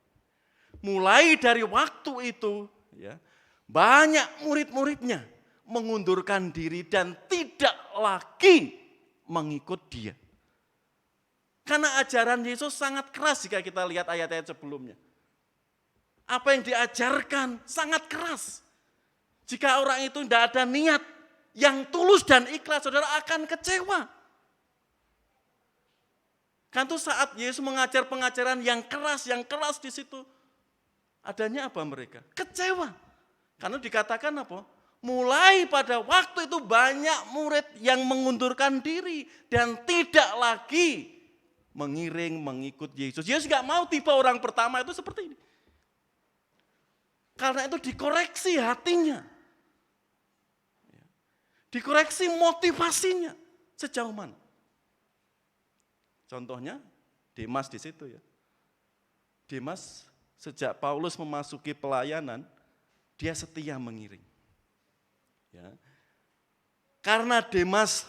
Mulai dari waktu itu, ya, banyak murid-muridnya mengundurkan diri dan tidak lagi mengikut dia. Karena ajaran Yesus sangat keras jika kita lihat ayat-ayat sebelumnya. Apa yang diajarkan sangat keras. Jika orang itu tidak ada niat yang tulus dan ikhlas, saudara akan kecewa. Kan itu saat Yesus mengajar pengajaran yang keras di situ. Adanya apa mereka? Kecewa. Karena dikatakan apa? Mulai pada waktu itu banyak murid yang mengundurkan diri dan tidak lagi mengikut Yesus. Yesus gak mau tipe orang pertama itu seperti ini. Karena itu dikoreksi hatinya. Dikoreksi motivasinya. Sejauh mana? Contohnya Demas di situ ya. Demas sejak Paulus memasuki pelayanan, dia setia mengiring. Ya. Karena Demas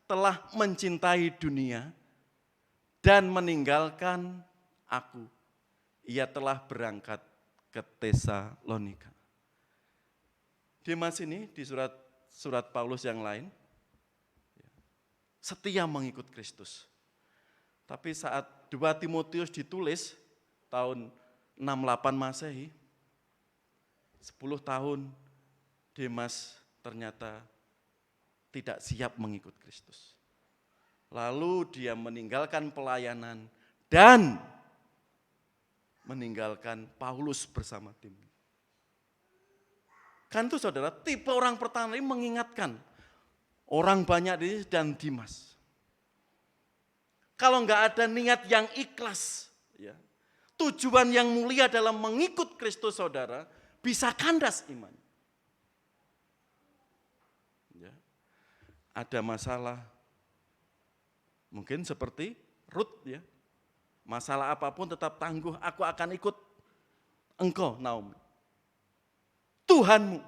telah mencintai dunia dan meninggalkan aku, ia telah berangkat ke Tesalonika. Demas ini di surat Paulus yang lain, setia mengikut Kristus. Tapi saat 2 Timotius ditulis tahun 68 Masehi, 10 tahun Demas ternyata tidak siap mengikut Kristus. Lalu dia meninggalkan pelayanan dan meninggalkan Paulus bersama tim. Kan itu saudara, tipe orang pertama ini mengingatkan orang banyak di dan Dimas. Kalau enggak ada niat yang ikhlas, ya, tujuan yang mulia dalam mengikut Kristus saudara, bisa kandas iman. Ya. Ada masalah, mungkin seperti Rut ya. Masalah apapun tetap tangguh, aku akan ikut engkau Naomi. Tuhanmu,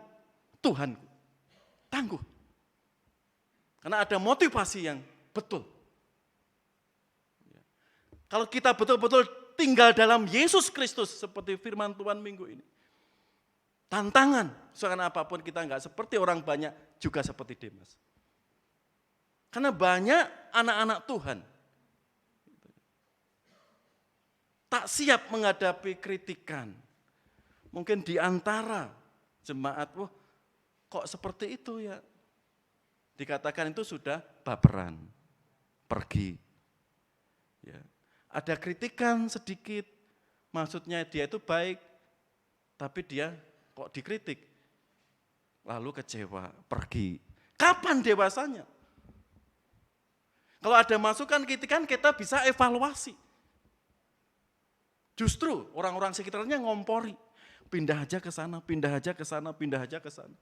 Tuhanku, tangguh. Karena ada motivasi yang betul. Ya. Kalau kita betul-betul tinggal dalam Yesus Kristus seperti firman Tuhan minggu ini. Tantangan, soalnya apapun kita enggak seperti orang banyak, juga seperti Demas. Karena banyak anak-anak Tuhan tak siap menghadapi kritikan. Mungkin di antara jemaat, wah kok seperti itu ya. Dikatakan itu sudah baperan, pergi. Ya. Ada kritikan sedikit, maksudnya dia itu baik, tapi dia kok dikritik, lalu kecewa, pergi. Kapan dewasanya? Kalau ada masukan kritikan kita bisa evaluasi. Justru orang-orang sekitarnya ngompori, pindah aja ke sana, pindah aja ke sana, pindah aja ke sana.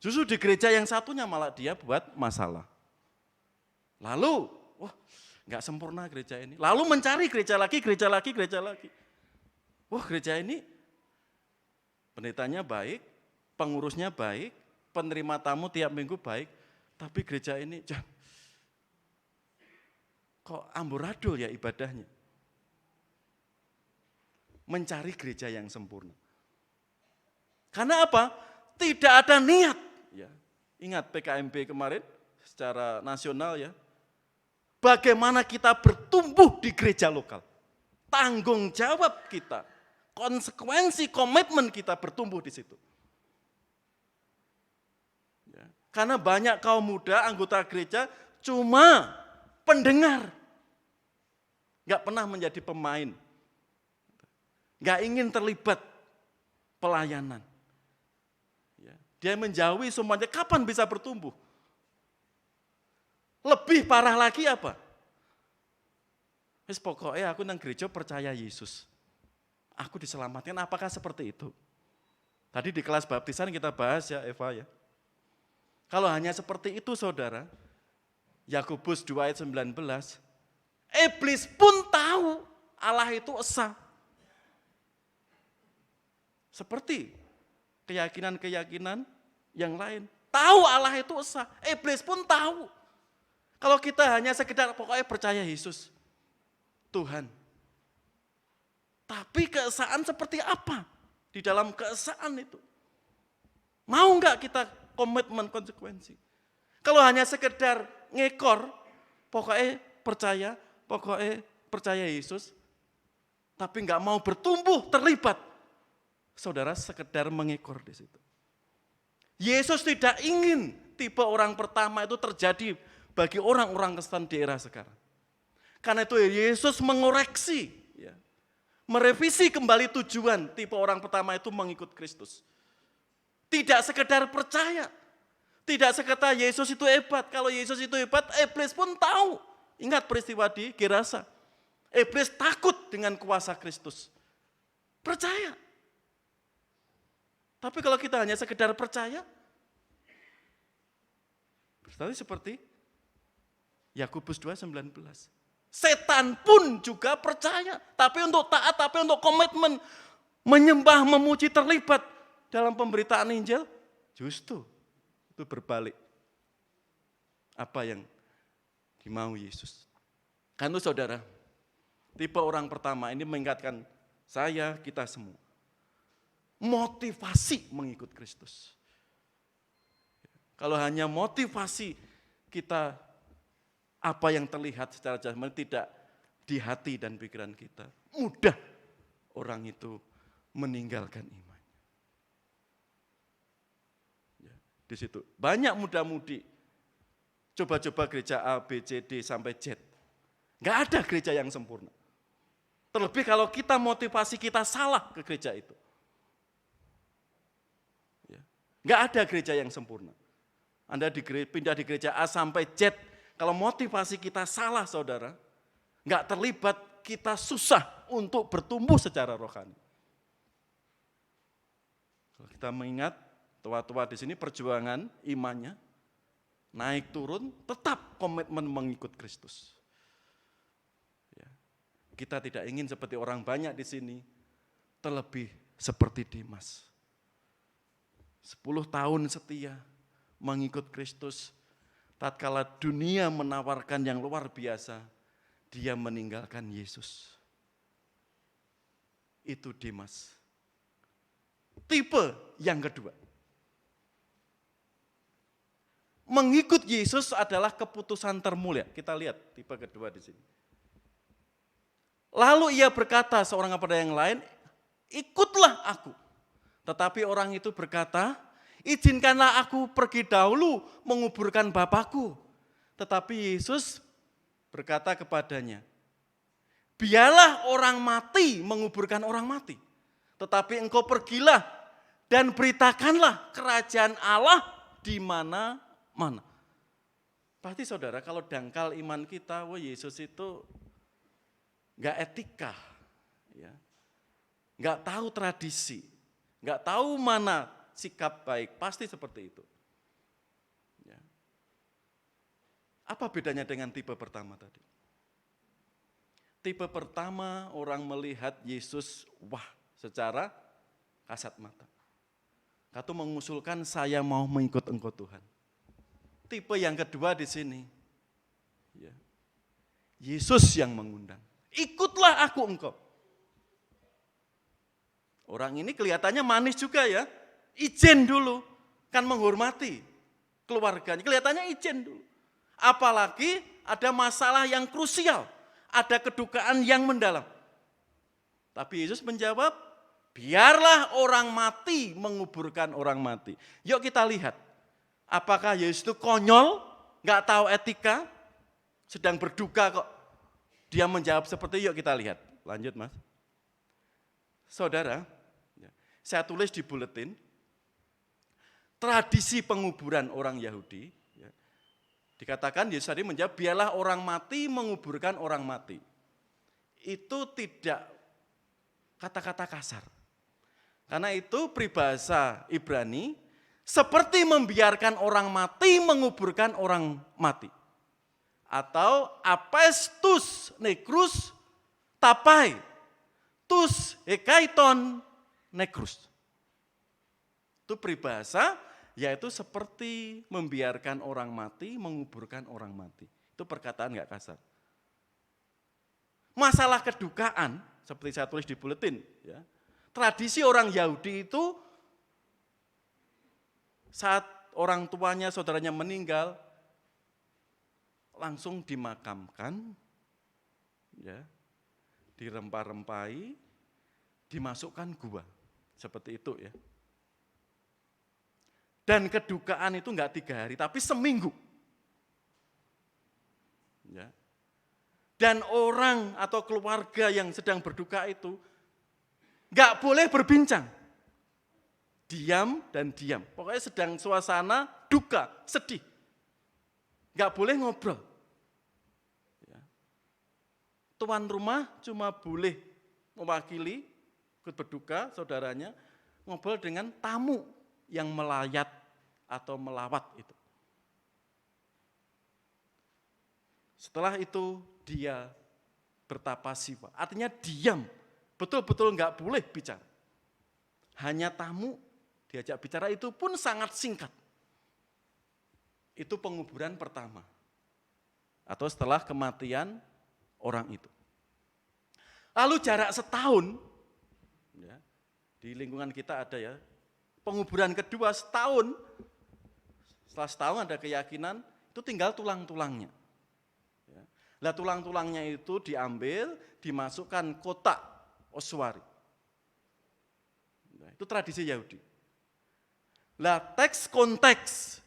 Justru di gereja yang satunya malah dia buat masalah. Lalu, wah Enggak sempurna gereja ini. Lalu mencari gereja lagi, gereja lagi, gereja lagi. Wah, gereja ini pendetanya baik, pengurusnya baik, penerima tamu tiap minggu baik, tapi gereja ini kok amburadul ya ibadahnya. Mencari gereja yang sempurna. Karena apa? Tidak ada niat. Ya. Ingat PKMB kemarin secara nasional ya. Bagaimana kita bertumbuh di gereja lokal. Tanggung jawab kita, konsekuensi komitmen kita bertumbuh di situ. Ya. Karena banyak kaum muda anggota gereja cuma pendengar. Enggak pernah menjadi pemain. Enggak ingin terlibat pelayanan. Ya. Dia menjauhi semuanya, kapan bisa bertumbuh? Lebih parah lagi apa? Wis pokoknya aku nang gereja percaya Yesus. Aku diselamatkan, apakah seperti itu? Tadi di kelas baptisan kita bahas ya Eva ya. Kalau hanya seperti itu saudara, Yakobus 2 ayat 19, iblis pun tahu Allah itu esa. Seperti keyakinan-keyakinan yang lain. Tahu Allah itu esa, iblis pun tahu. Kalau kita hanya sekedar pokoknya percaya Yesus, Tuhan. Tapi keesaan seperti apa di dalam keesaan itu? Mau enggak kita komitmen konsekuensi? Kalau hanya sekedar ngekor, pokoknya percaya Yesus, tapi enggak mau bertumbuh, terlibat. Saudara sekedar mengekor di situ. Yesus tidak ingin tipe orang pertama itu terjadi bagi orang-orang Kristen di era sekarang. Karena itu Yesus mengoreksi, ya, merevisi kembali tujuan tipe orang pertama itu mengikut Kristus. Tidak sekedar percaya, tidak sekedar Yesus itu hebat. Kalau Yesus itu hebat, iblis pun tahu. Ingat peristiwa di Gerasa. Iblis takut dengan kuasa Kristus. Percaya. Tapi kalau kita hanya sekedar percaya, berarti seperti Yakobus 2:19. Setan pun juga percaya, tapi untuk taat, tapi untuk komitmen, menyembah, memuji, terlibat dalam pemberitaan Injil, justru itu berbalik. Apa yang dimau Yesus. Kan itu saudara, tipe orang pertama ini mengingatkan saya, kita semua. Motivasi mengikut Kristus. Kalau hanya motivasi kita apa yang terlihat secara jasmani tidak di hati dan pikiran kita, mudah orang itu meninggalkan iman. Ya, di situ banyak muda-mudi coba-coba gereja A, B, C, D sampai Z. Enggak ada gereja yang sempurna. Terlebih kalau kita motivasi kita salah ke gereja itu. Enggak ada gereja yang sempurna. Anda pindah di gereja A sampai Z, kalau motivasi kita salah saudara, enggak terlibat, kita susah untuk bertumbuh secara rohani. Kalau kita mengingat, tua-tua di sini perjuangan imannya, naik turun, tetap komitmen mengikut Kristus. Ya. Kita tidak ingin seperti orang banyak di sini, terlebih seperti Dimas. 10 tahun setia mengikut Kristus, tatkala dunia menawarkan yang luar biasa, dia meninggalkan Yesus. Itu Dimas. Tipe yang kedua. Mengikut Yesus adalah keputusan termulia. Kita lihat tipe kedua di sini. Lalu ia berkata seorang kepada yang lain, ikutlah aku. Tetapi orang itu berkata, izinkanlah aku pergi dahulu menguburkan bapakku. Tetapi Yesus berkata kepadanya, biarlah orang mati menguburkan orang mati. Tetapi engkau pergilah dan beritakanlah kerajaan Allah di mana-mana. Pasti saudara kalau dangkal iman kita, wah Yesus itu enggak etika, ya, enggak tahu tradisi. Enggak tahu mana sikap baik, pasti seperti itu. Ya. Apa bedanya dengan tipe pertama tadi? Tipe pertama orang melihat Yesus, wah secara kasat mata. Kata mengusulkan saya mau mengikut Engkau Tuhan. Tipe yang kedua di sini, ya, Yesus yang mengundang. Ikutlah aku engkau. Orang ini kelihatannya manis juga ya, izin dulu, kan menghormati keluarganya, kelihatannya izin dulu. Apalagi ada masalah yang krusial, ada kedukaan yang mendalam. Tapi Yesus menjawab, biarlah orang mati menguburkan orang mati. Yuk kita lihat, apakah Yesus itu konyol, nggak tahu etika, sedang berduka kok. Dia menjawab seperti itu, yuk kita lihat. Lanjut Mas. Saudara, saya tulis di buletin, tradisi penguburan orang Yahudi, dikatakan Yesus tadi menjawab, biarlah orang mati menguburkan orang mati. Itu tidak kata-kata kasar. Karena itu peribahasa Ibrani, seperti membiarkan orang mati menguburkan orang mati. Atau apestus nekrus tapai, tus hekaiton nekrus. Itu peribahasa, yaitu seperti membiarkan orang mati, menguburkan orang mati. Itu perkataan enggak kasar. Masalah kedukaan, seperti saya tulis di buletin, ya, tradisi orang Yahudi itu saat orang tuanya, saudaranya meninggal, langsung dimakamkan, ya, dirempah-rempahi, dimasukkan gua, seperti itu ya. Dan kedukaan itu enggak 3 hari, tapi seminggu. Ya. Dan orang atau keluarga yang sedang berduka itu enggak boleh berbincang. Diam dan diam. Pokoknya sedang suasana duka, sedih. Enggak boleh ngobrol. Ya. Tuan rumah cuma boleh mewakili, ikut berduka saudaranya, ngobrol dengan tamu yang melayat atau melawat itu. Setelah itu dia bertapasiwa, artinya diam, betul-betul enggak boleh bicara. Hanya tamu diajak bicara, itu pun sangat singkat. Itu penguburan pertama. Atau setelah kematian orang itu. Lalu jarak setahun, ya, di lingkungan kita ada ya, penguburan kedua setahun, setelah setahun ada keyakinan itu tinggal tulang-tulangnya. Ya. Lah tulang-tulangnya itu diambil, dimasukkan kotak oswari. Nah, itu tradisi Yahudi. Lah teks konteks,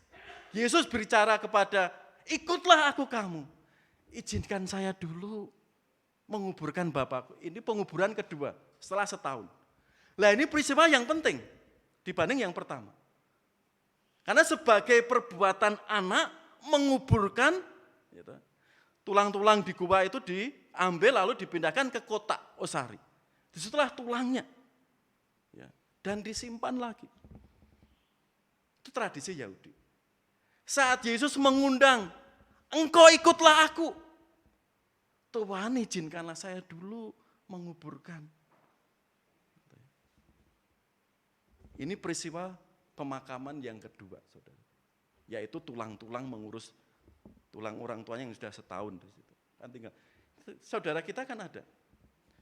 Yesus berbicara kepada, ikutlah aku kamu, izinkan saya dulu menguburkan Bapakku. Ini penguburan kedua setelah setahun. Lah ini peristiwa yang penting dibanding yang pertama. Karena sebagai perbuatan anak menguburkan, gitu, tulang-tulang di gua itu diambil lalu dipindahkan ke kotak osari. Disitulah tulangnya, ya, dan disimpan lagi. Itu tradisi Yahudi. Saat Yesus mengundang, engkau ikutlah aku. Tuhan izinkanlah saya dulu menguburkan. Ini peristiwa pemakaman yang kedua, saudara. Yaitu tulang-tulang mengurus tulang orang tuanya yang sudah setahun di situ. Kan tinggal. Saudara kita kan ada.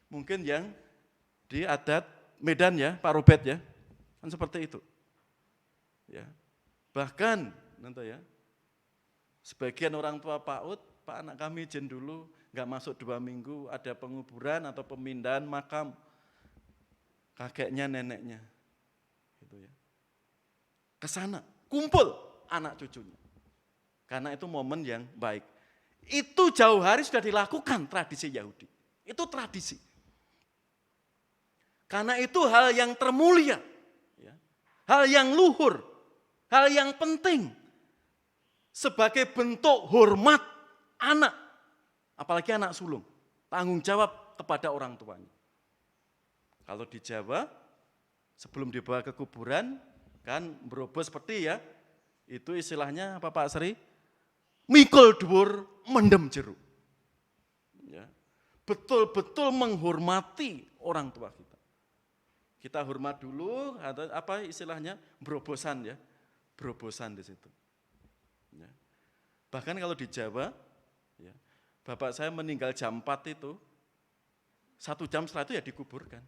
Mungkin yang di adat Medan ya, Pak Robert ya. Kan seperti itu. Ya. Bahkan nanti ya, sebagian orang tua PAUD, Pak anak kami izin dulu, enggak masuk 2 minggu, ada penguburan atau pemindahan makam kakeknya, neneknya. Gitu ya. Ke sana, kumpul anak cucunya. Karena itu momen yang baik. Itu jauh hari sudah dilakukan tradisi Yahudi. Itu tradisi. Karena itu hal yang termulia, ya. Hal yang luhur, hal yang penting. Sebagai bentuk hormat anak, apalagi anak sulung. Tanggung jawab kepada orang tuanya. Kalau di Jawa, sebelum dibawa ke kuburan, kan berobos seperti ya, itu istilahnya apa Pak Sri? Mikul dhuwur mendem jeruk. Ya. betul-betul menghormati orang tua kita. Kita hormat dulu, atau apa istilahnya, berobosan ya, berobosan di situ. Ya. Bahkan kalau di Jawa, ya, bapak saya meninggal jam 4 itu, 1 jam setelah itu ya dikuburkan.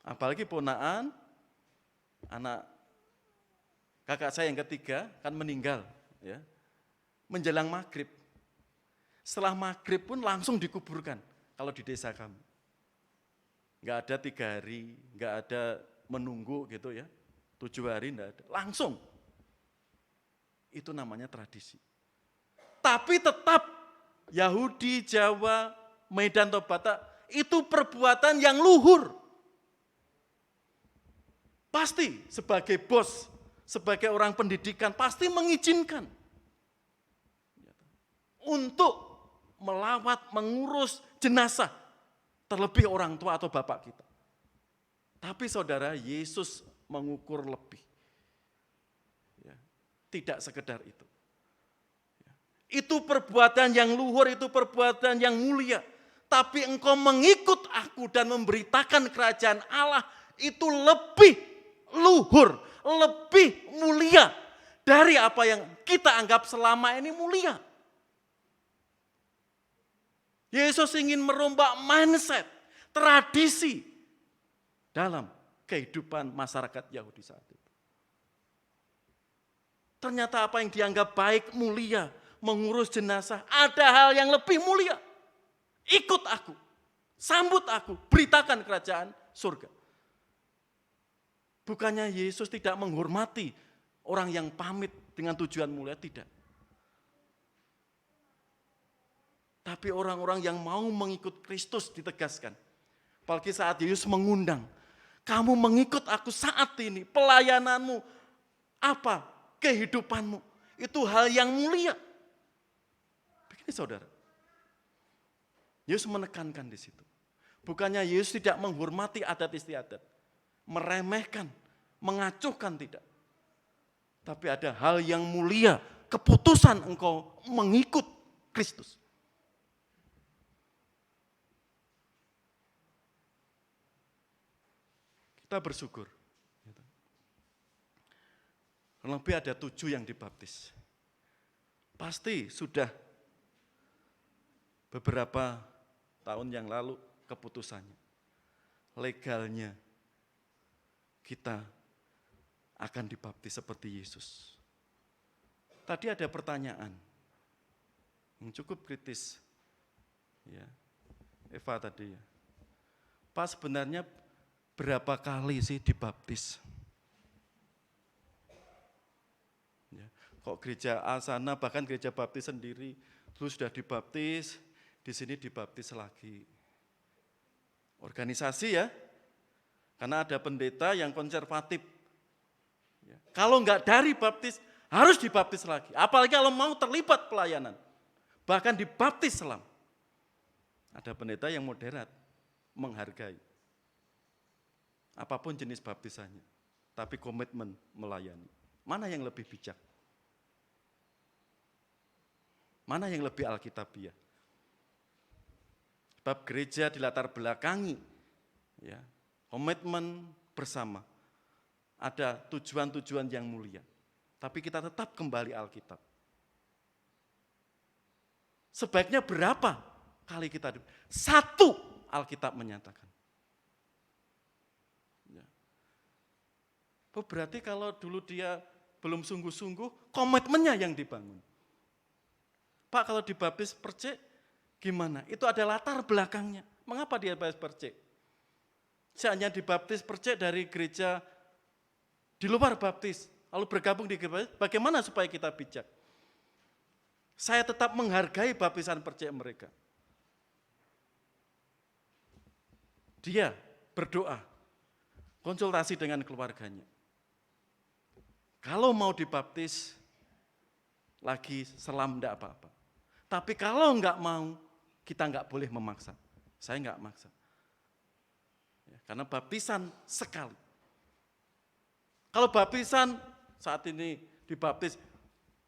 Apalagi ponaan, anak kakak saya yang ketiga kan meninggal, ya, menjelang maghrib. Setelah maghrib pun langsung dikuburkan kalau di desa kami. Enggak ada 3 hari, enggak ada menunggu gitu ya, 7 hari enggak ada, langsung. Itu namanya tradisi. Tapi tetap Yahudi, Jawa, Medan atau Batak itu perbuatan yang luhur. Pasti sebagai bos, sebagai orang pendidikan pasti mengizinkan untuk melawat, mengurus jenazah, terlebih orang tua atau bapak kita. Tapi saudara, Yesus mengukur lebih. Ya, tidak sekedar itu. Ya, itu perbuatan yang luhur, itu perbuatan yang mulia. Tapi engkau mengikut aku dan memberitakan kerajaan Allah, itu lebih luhur, lebih mulia dari apa yang kita anggap selama ini mulia. Yesus ingin merombak mindset, tradisi dalam kehidupan masyarakat Yahudi saat itu. Ternyata apa yang dianggap baik, mulia, mengurus jenazah, ada hal yang lebih mulia. Ikut aku, sambut aku, beritakan kerajaan surga. Bukannya Yesus tidak menghormati orang yang pamit dengan tujuan mulia, tidak. Tapi orang-orang yang mau mengikut Kristus ditegaskan. Apalagi saat Yesus mengundang, kamu mengikut aku saat ini, pelayananmu, apa, kehidupanmu, itu hal yang mulia. Begini saudara, Yesus menekankan di situ. Bukannya Yesus tidak menghormati adat istiadat, meremehkan, mengacuhkan, tidak. Tapi ada hal yang mulia, keputusan engkau mengikut Kristus. Kita bersyukur. Lebih ada 7 yang dibaptis. Pasti sudah beberapa tahun yang lalu keputusannya. Legalnya kita akan dibaptis seperti Yesus. Tadi ada pertanyaan yang cukup kritis. Ya, Eva tadi ya. Pak, sebenarnya berapa kali sih dibaptis? Ya, kok gereja A sana, bahkan gereja baptis sendiri, terus sudah dibaptis, di sini dibaptis lagi. Organisasi ya, karena ada pendeta yang konservatif. Ya, kalau enggak dari baptis, harus dibaptis lagi. Apalagi kalau mau terlibat pelayanan, bahkan dibaptis selam. Ada pendeta yang moderat, menghargai. Apapun jenis baptisannya, tapi komitmen melayani. Mana yang lebih bijak? Mana yang lebih alkitabiah? Sebab gereja dilatar belakangi, ya, komitmen bersama. Ada tujuan-tujuan yang mulia. Tapi kita tetap kembali Alkitab. Sebaiknya berapa kali kita? 1 Alkitab menyatakan. Berarti kalau dulu dia belum sungguh-sungguh, komitmennya yang dibangun. Pak, kalau dibaptis percik, gimana? Itu ada latar belakangnya. Mengapa dia baptis percik? Saya hanya dibaptis percik dari gereja di luar baptis, lalu bergabung di gereja, bagaimana supaya kita bijak? Saya tetap menghargai baptisan percik mereka. Dia berdoa, konsultasi dengan keluarganya. Kalau mau dibaptis, lagi selam enggak apa-apa. Tapi kalau enggak mau, kita enggak boleh memaksa. Saya enggak maksa. Ya, karena baptisan sekali. Kalau baptisan saat ini dibaptis,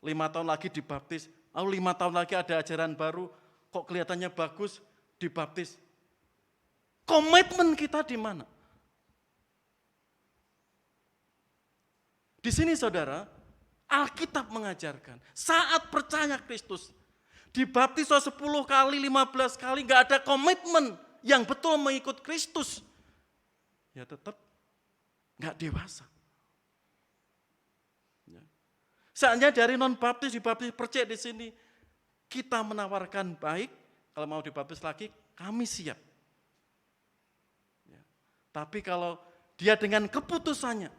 5 tahun lagi dibaptis, lalu 5 tahun lagi ada ajaran baru, kok kelihatannya bagus, dibaptis. Komitmen kita di mana? Di sini saudara, Alkitab mengajarkan, saat percaya Kristus, dibaptis 10 kali, 15 kali, nggak ada komitmen yang betul mengikut Kristus, ya tetap nggak dewasa. Ya. Seandainya dari non-baptis dibaptis percaya di sini, kita menawarkan baik, kalau mau dibaptis lagi, kami siap. Ya. Tapi kalau dia dengan keputusannya,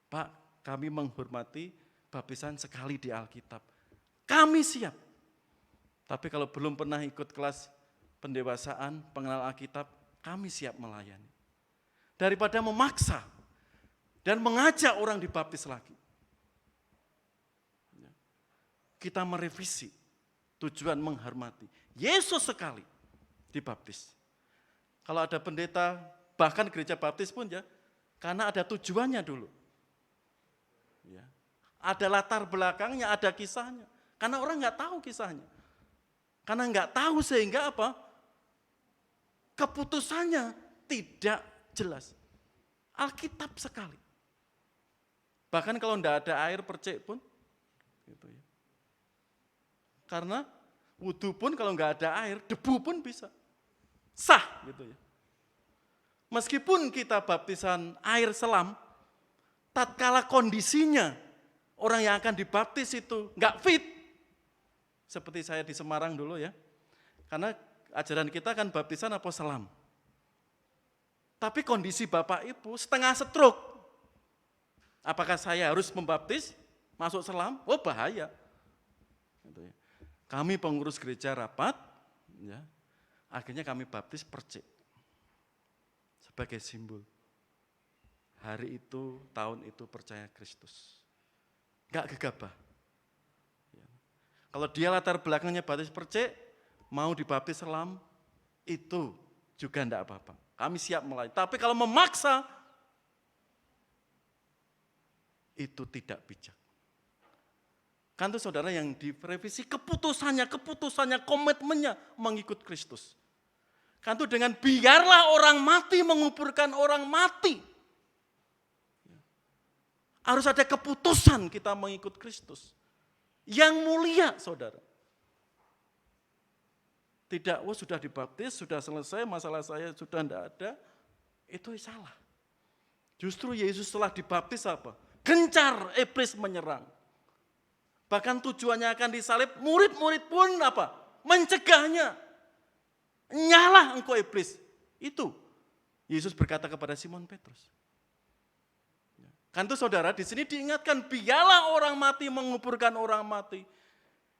Pak, kami menghormati baptisan sekali di Alkitab. Kami siap. Tapi kalau belum pernah ikut kelas pendewasaan, pengenal Alkitab, kami siap melayani. Daripada memaksa dan mengajak orang dibaptis lagi. Kita merevisi tujuan menghormati. Yesus sekali dibaptis. Kalau ada pendeta, bahkan gereja baptis pun ya, karena ada tujuannya dulu. Ya. Ada latar belakangnya, ada kisahnya. Karena orang nggak tahu kisahnya. Karena nggak tahu sehingga apa? Keputusannya tidak jelas. Alkitab sekali. Bahkan kalau nggak ada air percik pun, gitu ya. Karena wudhu pun kalau nggak ada air, debu pun bisa sah, gitu ya. Meskipun kita baptisan air selam, tatkala kondisinya orang yang akan dibaptis itu nggak fit, seperti saya di Semarang dulu ya, karena ajaran kita kan baptisan apa selam. Tapi kondisi Bapak Ibu setengah stroke, apakah saya harus membaptis masuk selam? Oh bahaya. Gitu ya. Kami pengurus gereja rapat, ya, akhirnya kami baptis percik sebagai simbol. Hari itu, tahun itu percaya Kristus. Enggak gegabah. Ya. Kalau dia latar belakangnya baptis percik, mau dibaptis selam, itu juga enggak apa-apa. Kami siap melayani. Tapi kalau memaksa, itu tidak bijak. Kan itu saudara yang direvisi keputusannya, komitmennya mengikut Kristus. Kan itu dengan biarlah orang mati menguburkan orang mati. Harus ada keputusan kita mengikut Kristus. Yang mulia, saudara. Tidak, sudah dibaptis, sudah selesai, masalah saya sudah tidak ada. Itu salah. Justru Yesus setelah dibaptis apa? Gencar iblis menyerang. Bahkan tujuannya akan disalib, murid-murid pun apa? Mencegahnya. Nyalah engkau iblis. Itu Yesus berkata kepada Simon Petrus. Kan itu saudara, di sini diingatkan, biarlah orang mati menguburkan orang mati.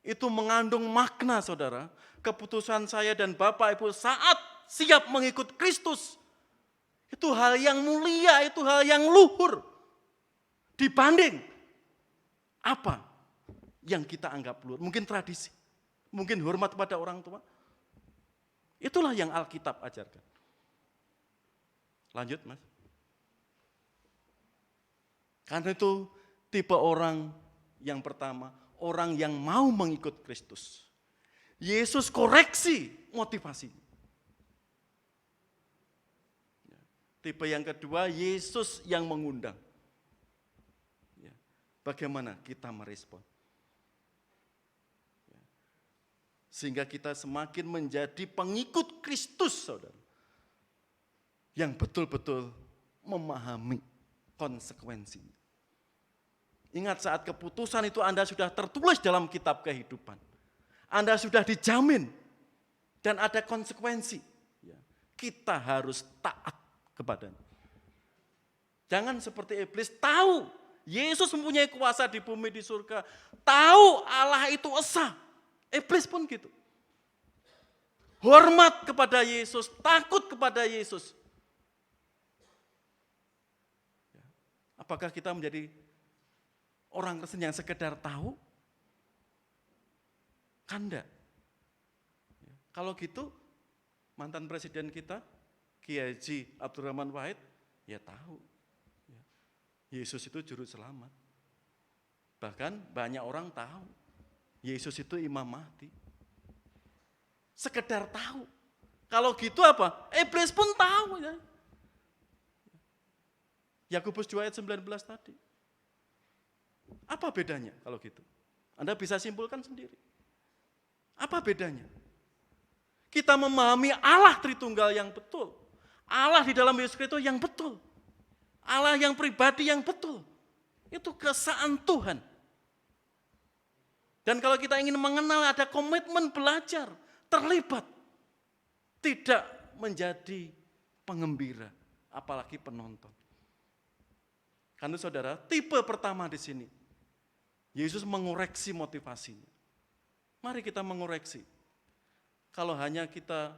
Itu mengandung makna saudara, keputusan saya dan Bapak Ibu saat siap mengikut Kristus. Itu hal yang mulia, itu hal yang luhur. Dibanding apa yang kita anggap luhur, mungkin tradisi, mungkin hormat pada orang tua. Itulah yang Alkitab ajarkan. Lanjut Mas. Karena itu tipe orang yang pertama, orang yang mau mengikut Kristus. Yesus koreksi motivasinya. Tipe yang kedua, Yesus yang mengundang. Bagaimana kita merespon? Sehingga kita semakin menjadi pengikut Kristus, saudara. Yang betul-betul memahami konsekuensinya. Ingat saat keputusan itu Anda sudah tertulis dalam kitab kehidupan. Anda sudah dijamin dan ada konsekuensi. Kita harus taat kepadanya. Jangan seperti iblis tahu Yesus mempunyai kuasa di bumi di surga. Tahu Allah itu esa. Iblis pun gitu. Hormat kepada Yesus, takut kepada Yesus. Apakah kita menjadi orang Kristen yang sekedar tahu? Kan enggak. Kalau gitu, mantan presiden kita, Kiai Haji Abdurrahman Wahid, ya tahu. Yesus itu juru selamat. Bahkan banyak orang tahu, Yesus itu Imam Mahdi. Sekedar tahu. Kalau gitu apa? Iblis pun tahu ya. Yakobus 2 ayat 19 tadi. Apa bedanya kalau gitu? Anda bisa simpulkan sendiri. Apa bedanya? Kita memahami Allah Tritunggal yang betul. Allah di dalam Yesus Kristus yang betul. Allah yang pribadi yang betul. Itu keesaan Tuhan. Dan kalau kita ingin mengenal, ada komitmen belajar, terlibat. Tidak menjadi pengembira, apalagi penonton. Karena saudara, tipe pertama di sini, Yesus mengoreksi motivasinya. Mari kita mengoreksi. Kalau hanya kita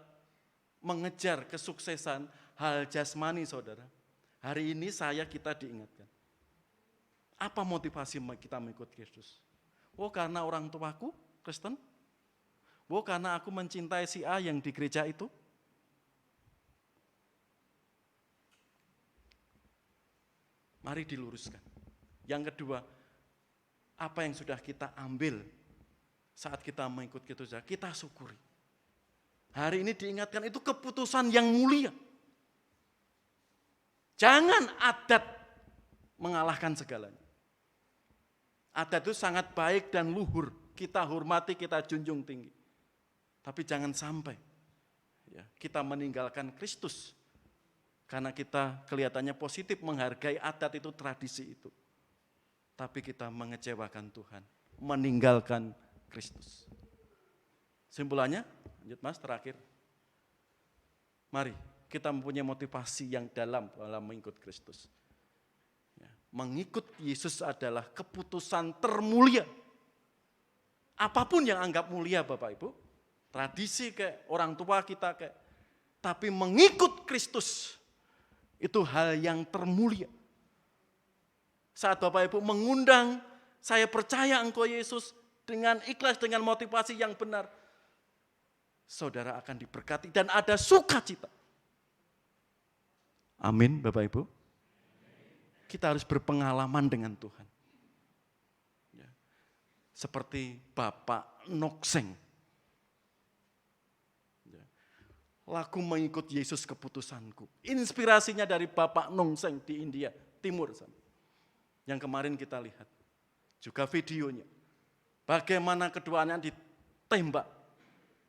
mengejar kesuksesan hal jasmani, saudara, hari ini kita diingatkan. Apa motivasi kita mengikut Yesus? Oh, karena orang tuaku Kristen? Oh, karena aku mencintai si A yang di gereja itu? Mari diluruskan. Yang kedua, apa yang sudah kita ambil saat kita mengikut Kristus, kita syukuri. Hari ini diingatkan itu keputusan yang mulia. Jangan adat mengalahkan segalanya. Adat itu sangat baik dan luhur. Kita hormati, kita junjung tinggi. Tapi jangan sampai kita meninggalkan Kristus. Karena kita kelihatannya positif menghargai adat itu, tradisi itu. Tapi kita mengecewakan Tuhan. Meninggalkan Kristus. Simpulannya, lanjut Mas, terakhir. Mari kita mempunyai motivasi yang dalam mengikut Kristus. Mengikut Yesus adalah keputusan termulia. Apapun yang anggap mulia Bapak Ibu, tradisi kayak orang tua kita kayak, tapi mengikut Kristus itu hal yang termulia. Saat Bapak Ibu mengundang, saya percaya engkau Yesus, dengan ikhlas, dengan motivasi yang benar, saudara akan diberkati dan ada sukacita. Amin Bapak Ibu. Kita harus berpengalaman dengan Tuhan. Seperti Bapak Nokseng. Lagu mengikut Yesus keputusanku. Inspirasinya dari Bapak Nokseng di India Timur sana. Yang kemarin kita lihat. Juga videonya. Bagaimana keduanya ditembak.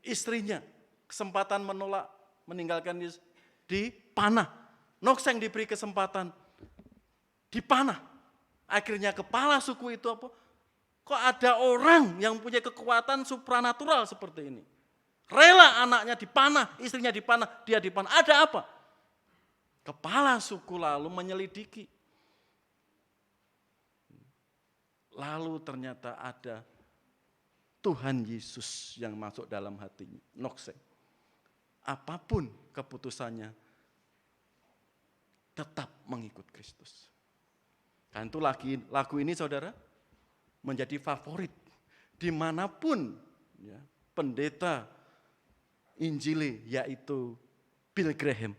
Istrinya kesempatan menolak, meninggalkan Yesus, dipanah. Nokseng diberi kesempatan, dipanah. Akhirnya kepala suku itu apa? Kok ada orang yang punya kekuatan supranatural seperti ini? Rela anaknya dipanah, istrinya dipanah, dia dipanah. Ada apa? Kepala suku lalu menyelidiki. Lalu ternyata ada Tuhan Yesus yang masuk dalam hatinya. Nokseng. Apapun keputusannya, tetap mengikut Kristus. Kan itu lagu ini saudara, menjadi favorit. Dimanapun pendeta Injili yaitu Bill Graham,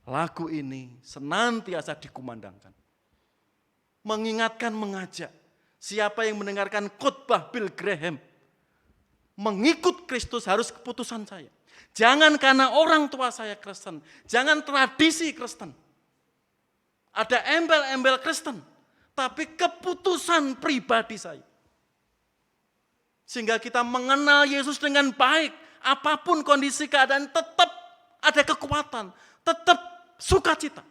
lagu ini senantiasa dikumandangkan. Mengingatkan, mengajak, siapa yang mendengarkan khotbah Bill Graham, mengikut Kristus harus keputusan saya. Jangan karena orang tua saya Kristen, jangan tradisi Kristen. Ada embel-embel Kristen, tapi keputusan pribadi saya. Sehingga kita mengenal Yesus dengan baik, apapun kondisi keadaan tetap ada kekuatan, tetap sukacita.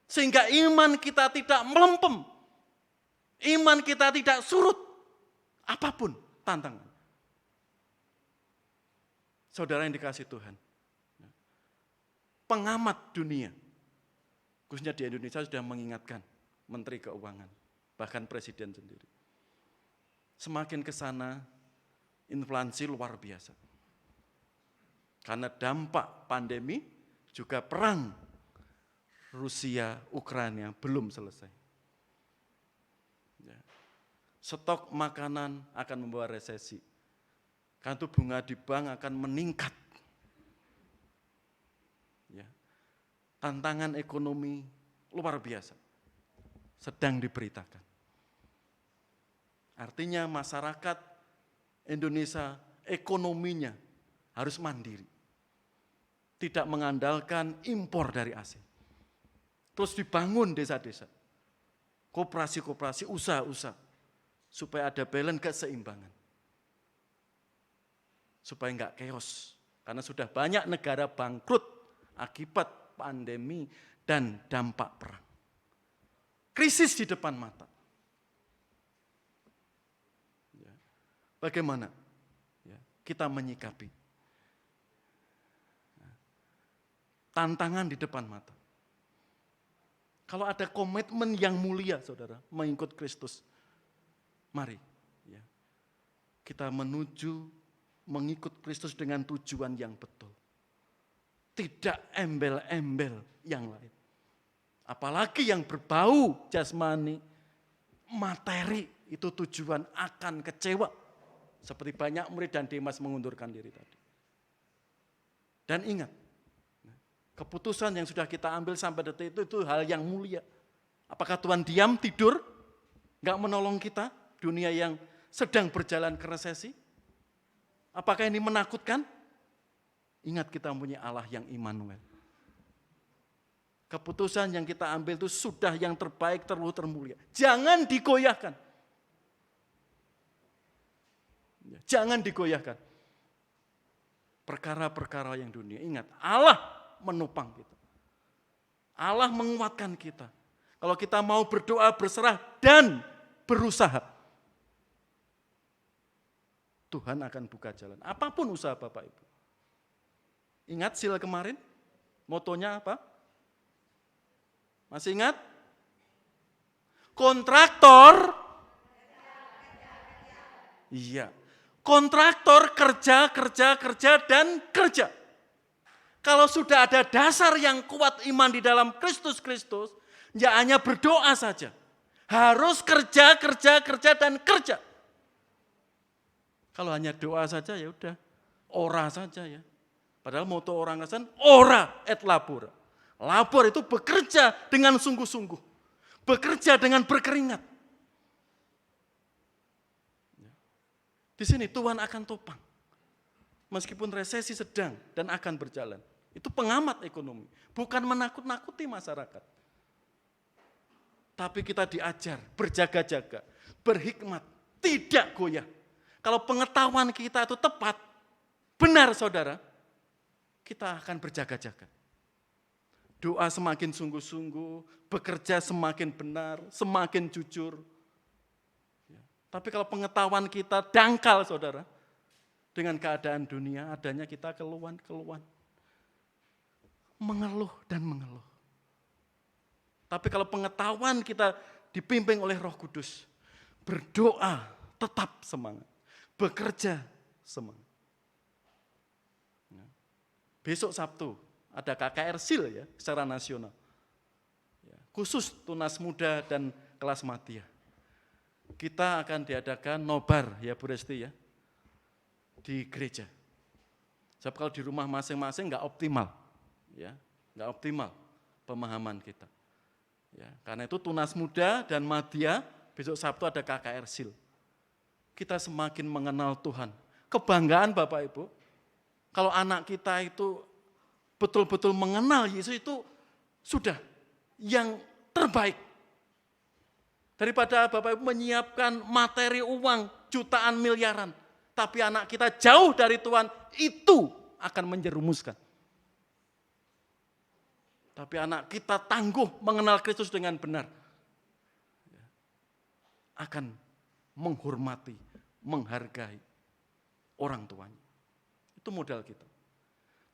Sehingga iman kita tidak melempem, iman kita tidak surut, apapun tantangan. Saudara yang dikasih Tuhan, pengamat dunia, khususnya di Indonesia sudah mengingatkan Menteri Keuangan, bahkan Presiden sendiri. Semakin ke sana, inflasi luar biasa. Karena dampak pandemi, juga perang Rusia-Ukraina belum selesai. Stok makanan akan membawa resesi. Karena itu bunga di bank akan meningkat. Tantangan ekonomi luar biasa sedang diberitakan. Artinya masyarakat Indonesia ekonominya harus mandiri. Tidak mengandalkan impor dari asing. Terus dibangun desa-desa. Koperasi-koperasi, usaha-usaha. Supaya ada balance keseimbangan. Supaya enggak chaos. Karena sudah banyak negara bangkrut akibat pandemi dan dampak perang. Krisis di depan mata. Bagaimana kita menyikapi tantangan di depan mata? Kalau ada komitmen yang mulia, saudara, mengikut Kristus, mari kita menuju mengikut Kristus dengan tujuan yang betul. Tidak embel-embel yang lain. Apalagi yang berbau jasmani, materi, itu tujuan akan kecewa. Seperti banyak murid dan Demas mengundurkan diri tadi. Dan ingat, keputusan yang sudah kita ambil sampai detik itu hal yang mulia. Apakah Tuhan diam, tidur, nggak menolong kita, dunia yang sedang berjalan ke resesi? Apakah ini menakutkan? Ingat kita punya Allah yang Immanuel. Keputusan yang kita ambil itu sudah yang terbaik, termulia. Jangan digoyahkan. Jangan digoyahkan. Perkara-perkara yang dunia. Ingat, Allah menopang kita. Allah menguatkan kita. Kalau kita mau berdoa, berserah, dan berusaha, Tuhan akan buka jalan. Apapun usaha Bapak Ibu. Ingat sil kemarin? Motonya apa? Masih ingat? Kontraktor. Iya. Kontraktor kerja, dan kerja. Kalau sudah ada dasar yang kuat iman di dalam Kristus, ya hanya berdoa saja. Harus kerja, dan kerja. Kalau hanya doa saja ya udah, ora saja ya. Padahal moto orang Kristen, ora et labora. Labor itu bekerja dengan sungguh-sungguh. Bekerja dengan berkeringat. Di sini Tuhan akan topang. Meskipun resesi sedang dan akan berjalan. Itu pengamat ekonomi. Bukan menakut-nakuti masyarakat. Tapi kita diajar berjaga-jaga. Berhikmat. Tidak goyah. Kalau pengetahuan kita itu tepat. Benar saudara. Kita akan berjaga-jaga. Doa semakin sungguh-sungguh. Bekerja semakin benar. Semakin jujur. Tapi kalau pengetahuan kita dangkal, saudara, dengan keadaan dunia, adanya kita keluhan. Mengeluh dan mengeluh. Tapi kalau pengetahuan kita dipimpin oleh Roh Kudus, berdoa tetap semangat, bekerja semangat. Besok Sabtu ada KKR SIL ya, secara nasional. Khusus tunas muda dan kelas madya. Kita akan diadakan nobar ya Bu Resti ya, di gereja. Sebab kalau di rumah masing-masing nggak optimal, ya, nggak optimal pemahaman kita. Ya, karena itu tunas muda dan madya besok Sabtu ada KKR SIL. Kita semakin mengenal Tuhan. Kebanggaan Bapak Ibu, kalau anak kita itu betul-betul mengenal Yesus itu sudah yang terbaik. Daripada Bapak Ibu menyiapkan materi uang jutaan miliaran. Tapi anak kita jauh dari Tuhan, itu akan menjerumuskan. Tapi anak kita tangguh mengenal Kristus dengan benar. Akan menghormati, menghargai orang tuanya. Itu modal kita.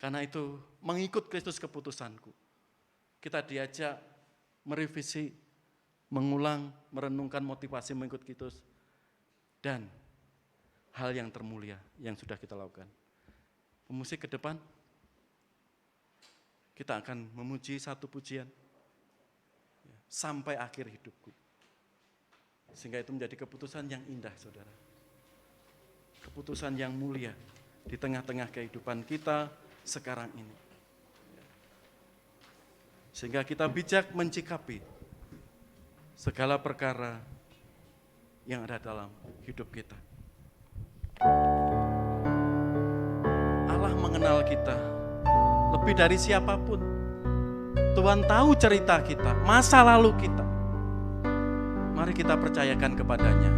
Karena itu mengikut Kristus keputusanku. Kita diajak merevisi, mengulang, merenungkan motivasi mengikut Kristus, dan hal yang termulia yang sudah kita lakukan. Pemusik ke depan, kita akan memuji satu pujian sampai akhir hidupku. Sehingga itu menjadi keputusan yang indah, saudara. Keputusan yang mulia di tengah-tengah kehidupan kita sekarang ini. Sehingga kita bijak mencikapi segala perkara yang ada dalam hidup kita. Allah mengenal kita lebih dari siapapun. Tuhan tahu cerita kita, masa lalu kita. Mari kita percayakan kepadanya.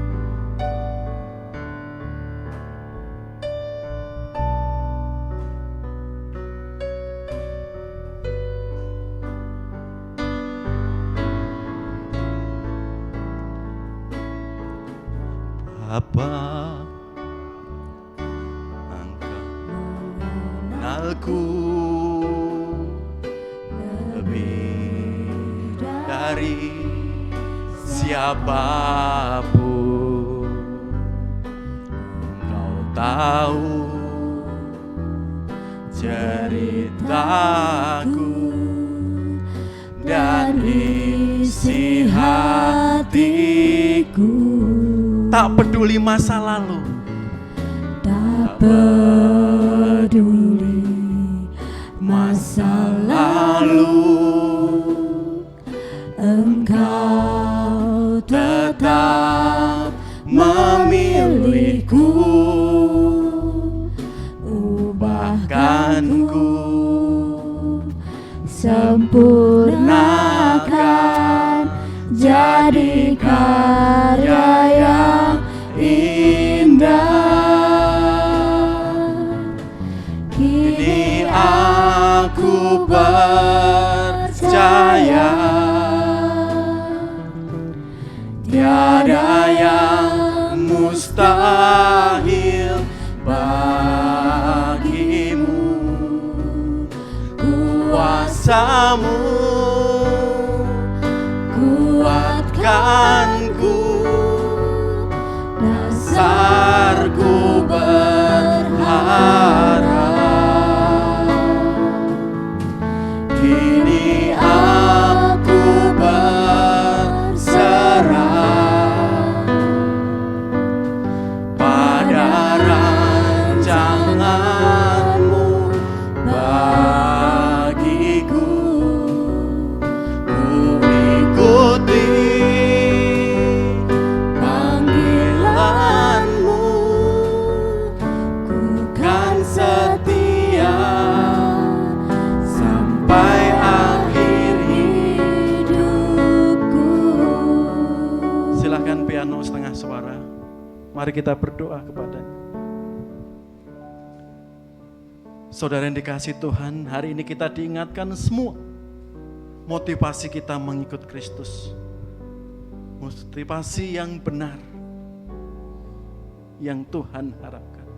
Bapa, Engkau mengenalku lebih dari siapapun. Engkau tahu ceritaku dan isi hatiku. Tak peduli masa lalu, Tak peduli masa lalu, Engkau tetap memilihku. Ubahkanku, sempurnakan, jadi karya yang indah. Kini aku percaya tiada yang mustahil bagimu. Kuasamu kuatkanku, dasarku berharap. Kini aku berserah pada rancanganmu bagiku. Ku ikuti panggilanmu, ku kan setia sampai akhir hidupku. Silakan piano setengah suara. Mari kita berdoa kepadanya. Saudara yang dikasihi Tuhan, hari ini kita diingatkan semua motivasi kita mengikut Kristus. Motivasi yang benar, yang Tuhan harapkan.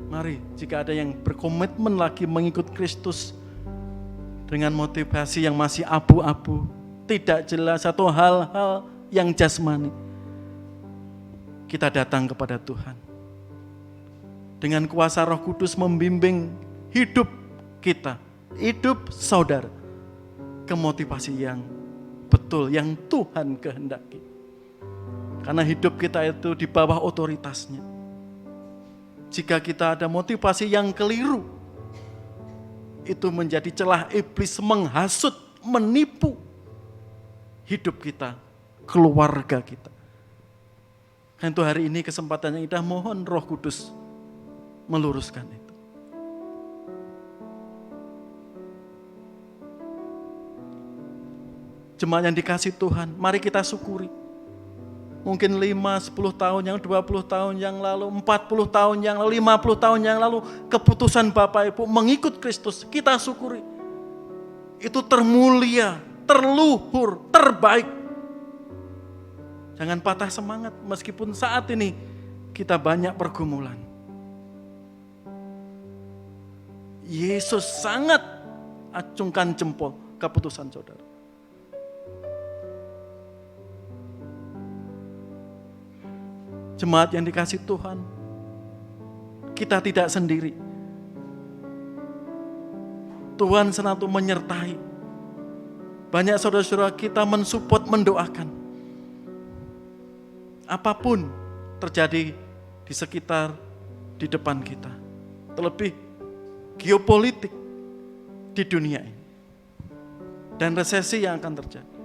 Mari, jika ada yang berkomitmen lagi mengikut Kristus dengan motivasi yang masih abu-abu, tidak jelas atau hal-hal yang jasmani, kita datang kepada Tuhan. Dengan kuasa Roh Kudus membimbing hidup kita, hidup saudara, ke motivasi yang betul, yang Tuhan kehendaki. Karena hidup kita itu di bawah otoritasnya. Jika kita ada motivasi yang keliru, itu menjadi celah iblis menghasut, menipu hidup kita, keluarga kita. Karena itu hari ini kesempatan yang indah, mohon Roh Kudus meluruskan itu. Jemaat yang dikasih Tuhan, mari kita syukuri. Mungkin 5, 10 tahun yang 20 tahun yang lalu, 40 tahun yang lalu, 50 tahun yang lalu, keputusan Bapak Ibu mengikut Kristus, kita syukuri. Itu termulia, terluhur, terbaik. Jangan patah semangat meskipun saat ini kita banyak pergumulan. Yesus sangat acungkan jempol keputusan saudara. Jemaat yang dikasih Tuhan, kita tidak sendiri. Tuhan selalu menyertai. Banyak saudara-saudara kita mensupport, mendoakan. Apapun terjadi di sekitar, di depan kita. Terlebih geopolitik di dunia ini. Dan resesi yang akan terjadi.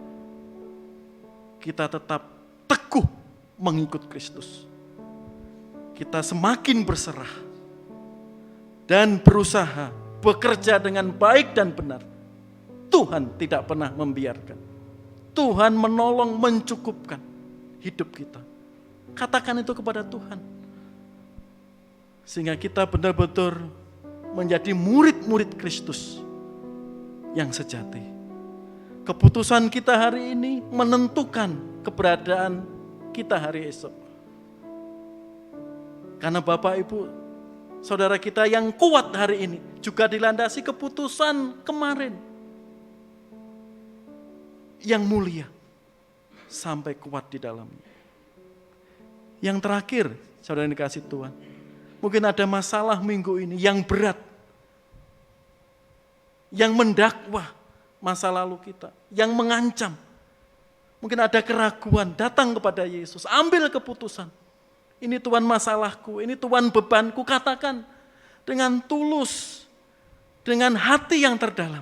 Kita tetap teguh mengikut Kristus. kita semakin berserah dan berusaha bekerja dengan baik dan benar, Tuhan tidak pernah membiarkan. Tuhan menolong, mencukupkan hidup kita. Katakan itu kepada Tuhan. Sehingga kita benar-benar menjadi murid-murid Kristus yang sejati. Keputusan kita hari ini menentukan keberadaan kita hari esok. Karena Bapak, Ibu, saudara kita yang kuat hari ini juga dilandasi keputusan kemarin yang mulia sampai kuat di dalamnya. Yang terakhir, saudara yang dikasih Tuhan, mungkin ada masalah minggu ini yang berat, yang mendakwah masa lalu kita, yang mengancam. Mungkin ada keraguan, datang kepada Yesus, ambil keputusan. Ini Tuhan masalahku, ini Tuhan bebanku, katakan dengan tulus, dengan hati yang terdalam.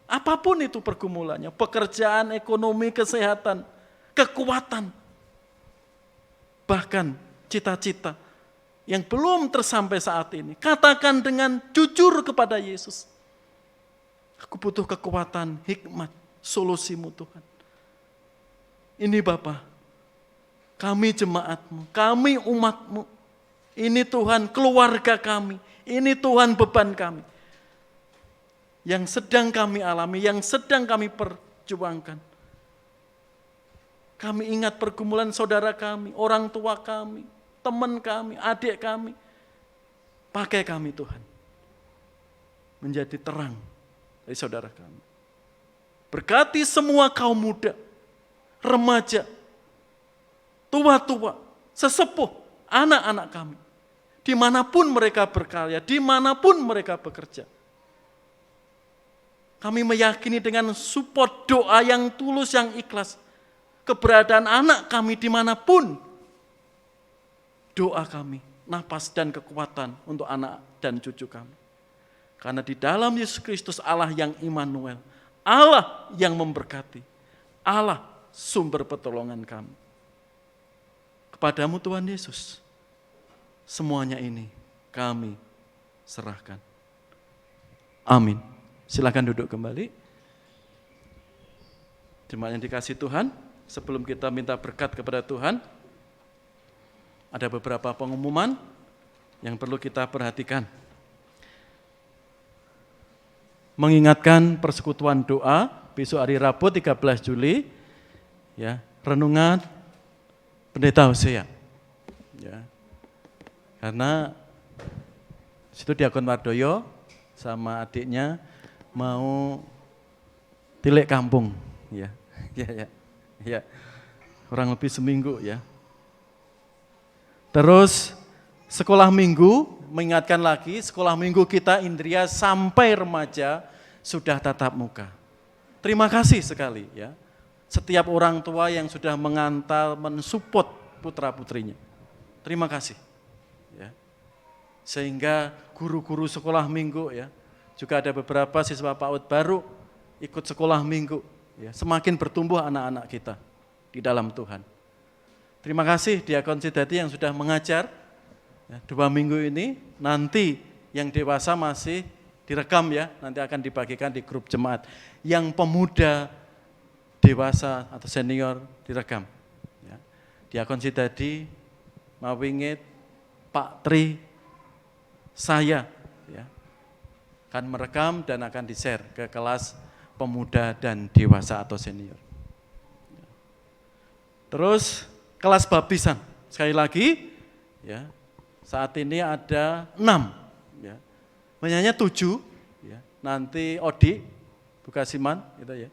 Apapun itu pergumulannya, pekerjaan, ekonomi, kesehatan, kekuatan, bahkan cita-cita yang belum tersampai saat ini. Katakan dengan jujur kepada Yesus, aku butuh kekuatan, hikmat, solusimu Tuhan. Ini Bapa, kami jemaatmu, kami umatmu, ini Tuhan keluarga kami, ini Tuhan beban kami. Yang sedang kami alami, yang sedang kami perjuangkan. Kami ingat pergumulan saudara kami, orang tua kami, teman kami, adik kami. Pakai kami Tuhan, menjadi terang dari saudara kami. Berkati semua kaum muda, remaja, tua-tua, sesepuh, anak-anak kami. Dimanapun mereka berkarya, dimanapun mereka bekerja. Kami meyakini dengan support doa yang tulus, yang ikhlas, keberadaan anak kami dimanapun, doa kami, napas dan kekuatan untuk anak dan cucu kami. Karena di dalam Yesus Kristus Allah yang Immanuel, Allah yang memberkati, Allah sumber pertolongan kami. Kepadamu Tuhan Yesus, semuanya ini kami serahkan. Amin. Silakan duduk kembali. Jemaat yang dikasih Tuhan, sebelum kita minta berkat kepada Tuhan, ada beberapa pengumuman yang perlu kita perhatikan. Mengingatkan persekutuan doa besok hari Rabu 13 Juli, ya, renungan Pendeta Hosea. Ya. Karena situ Diakon Wardoyo sama adiknya mau tilik kampung, ya, ya, kurang lebih seminggu, ya. Terus sekolah minggu, mengingatkan lagi, sekolah minggu kita Indria sampai remaja sudah tatap muka. Terima kasih sekali, ya, setiap orang tua yang sudah mengantar, mensupport putra putrinya. Terima kasih, ya. Sehingga guru-guru sekolah minggu, ya, juga ada beberapa siswa PAUD baru ikut sekolah minggu. Ya, semakin bertumbuh anak-anak kita di dalam Tuhan. Terima kasih Diakon Sidati yang sudah mengajar ya, 2 minggu ini. Nanti yang dewasa masih direkam, ya, nanti akan dibagikan di grup jemaat. Yang pemuda, dewasa atau senior direkam. Ya. Diakon Sidati, Mawingit, Pak Tri, saya, ya, akan merekam dan akan di-share ke kelas pemuda dan dewasa atau senior. Terus kelas baptisan, sekali lagi, ya, saat ini ada 6, ya, menyanyi 7, ya, nanti Odi, Bukasiman, gitu, ya,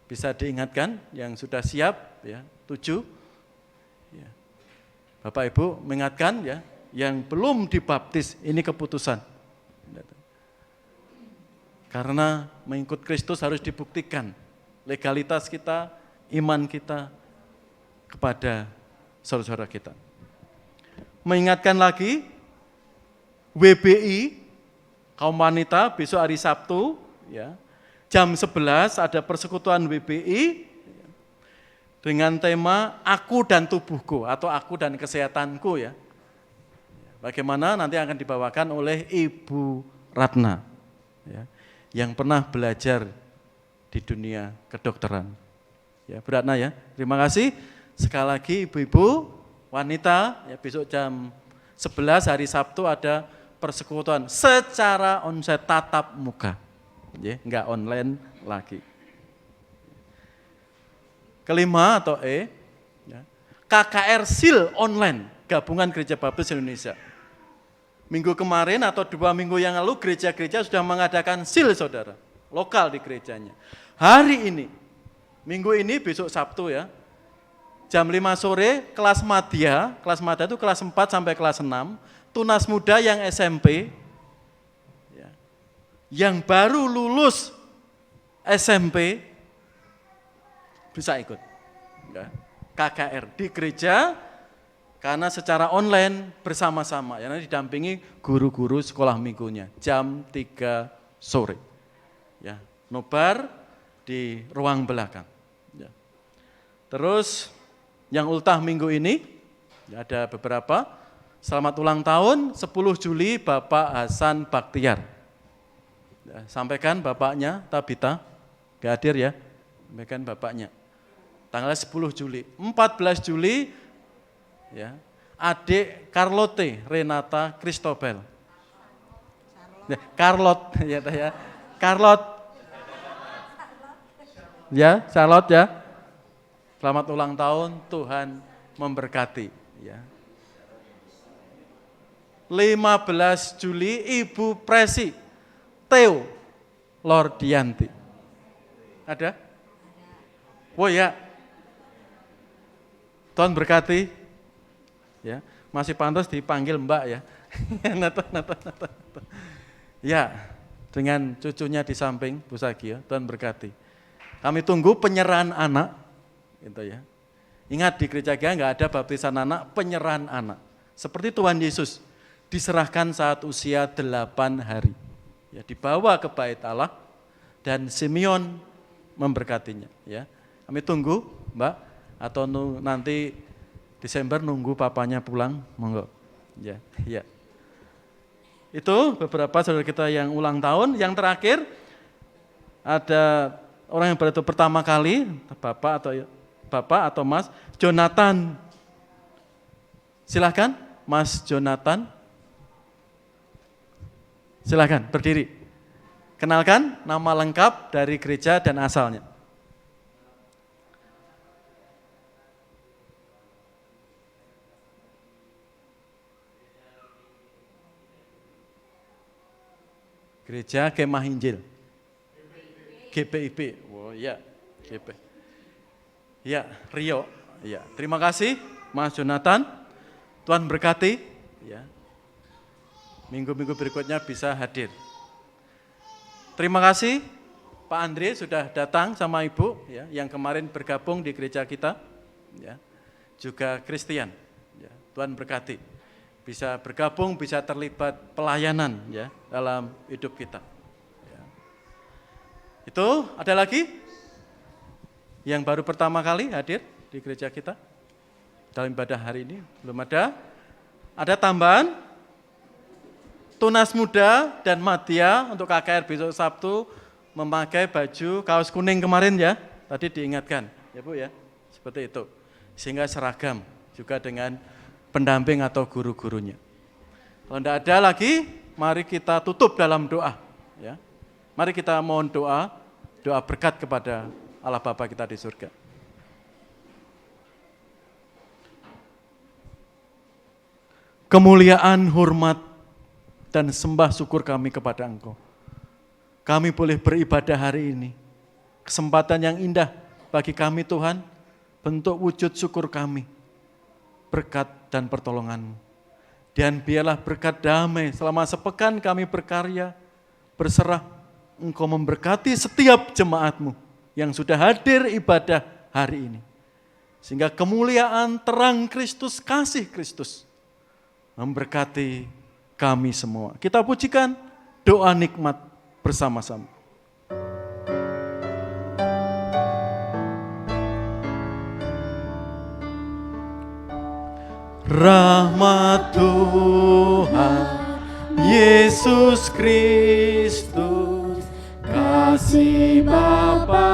bisa diingatkan yang sudah siap, ya, 7, ya. Bapak Ibu mengingatkan, ya, yang belum dibaptis, ini keputusan. Karena mengikut Kristus harus dibuktikan legalitas kita, iman kita kepada saudara-saudara kita. Mengingatkan lagi, WBI, kaum wanita besok hari Sabtu, ya, jam 11 ada persekutuan WBI. dengan tema Aku dan Tubuhku atau Aku dan Kesehatanku ya. Bagaimana nanti akan dibawakan oleh Ibu Ratna ya, yang pernah belajar di dunia kedokteran. Ya, Bu Ratna ya, terima kasih. Sekali lagi ibu-ibu, wanita, ya, besok jam 11 hari Sabtu ada persekutuan secara onsite tatap muka. Ya, enggak online lagi. Kelima atau E, ya, KKR SIL online, Gabungan Gereja Baptis Indonesia. Minggu kemarin atau 2 minggu yang lalu gereja-gereja sudah mengadakan SIL saudara, lokal di gerejanya. Hari ini, minggu ini besok Sabtu ya, jam 5 sore kelas madya itu kelas 4 sampai kelas 6, tunas muda yang SMP, ya, yang baru lulus SMP bisa ikut ya, KKR di gereja karena secara online bersama-sama, ya, nanti didampingi guru-guru sekolah minggunya jam 3 sore. Ya, nobar di ruang belakang. Ya. Terus yang ultah minggu ini ya, ada beberapa. Selamat ulang tahun 10 Juli Bapak Hasan Baktiar. Ya, sampaikan bapaknya Tabita, gak hadir ya, sampaikan bapaknya. Tanggal 10 Juli, 14 Juli ya, adik Carlote Renata Cristobal. Ya, Carlot ya, ya. Carlot. Ya, Charlotte ya. Selamat ulang tahun, Tuhan memberkati ya. 15 Juli Ibu Presi Theo Lordianti. Ada? Oh ya. Tuhan berkati. Ya, masih pantas dipanggil Mbak ya. Ya, dengan cucunya di samping Bu Sagi ya, Tuhan berkati. Kami tunggu penyerahan anak, gitu ya. Ingat di gereja kita nggak ada baptisan anak, penyerahan anak. Seperti Tuhan Yesus diserahkan saat usia 8 hari. Ya, dibawa ke bait Allah dan Simeon memberkatinya. Ya, kami tunggu Mbak, atau nanti Desember nunggu papanya pulang, monggo. Ya, ya. Itu beberapa saudara kita yang ulang tahun. Yang terakhir ada orang yang baru pertama kali, Bapak atau Mas Jonathan. Silakan, Mas Jonathan. Silakan berdiri. Kenalkan nama lengkap dari gereja dan asalnya. Gereja Kemah Injil. GPIB. Oh ya, GP. Ya, Rio. Ya, terima kasih Mas Jonathan. Tuhan berkati ya. Minggu-minggu berikutnya bisa hadir. Terima kasih Pak Andre sudah datang sama Ibu ya, yang kemarin bergabung di gereja kita ya. Juga Christian. Ya, Tuhan berkati. Bisa bergabung, bisa terlibat pelayanan ya dalam hidup kita. Ya. Itu ada lagi yang baru pertama kali hadir di gereja kita dalam ibadah hari ini? Belum ada? Ada tambahan? Tunas muda dan madya untuk KKR besok Sabtu memakai baju kaos kuning kemarin ya, tadi diingatkan ya Bu ya, seperti itu. Sehingga seragam juga dengan pendamping atau guru-gurunya. Kalau tidak ada lagi, mari kita tutup dalam doa. Ya. Mari kita mohon doa berkat kepada Allah Bapa kita di surga. Kemuliaan, hormat, dan sembah syukur kami kepada Engkau. Kami boleh beribadah hari ini. Kesempatan yang indah bagi kami Tuhan, bentuk wujud syukur kami. Berkat dan pertolongan-Mu. Dan biarlah berkat damai selama sepekan kami berkarya, berserah, Engkau memberkati setiap jemaat-Mu yang sudah hadir ibadah hari ini. Sehingga kemuliaan terang Kristus, kasih Kristus, memberkati kami semua. Kita pujikan doa nikmat bersama-sama. rahmat Tuhan Yesus Kristus, kasih Bapa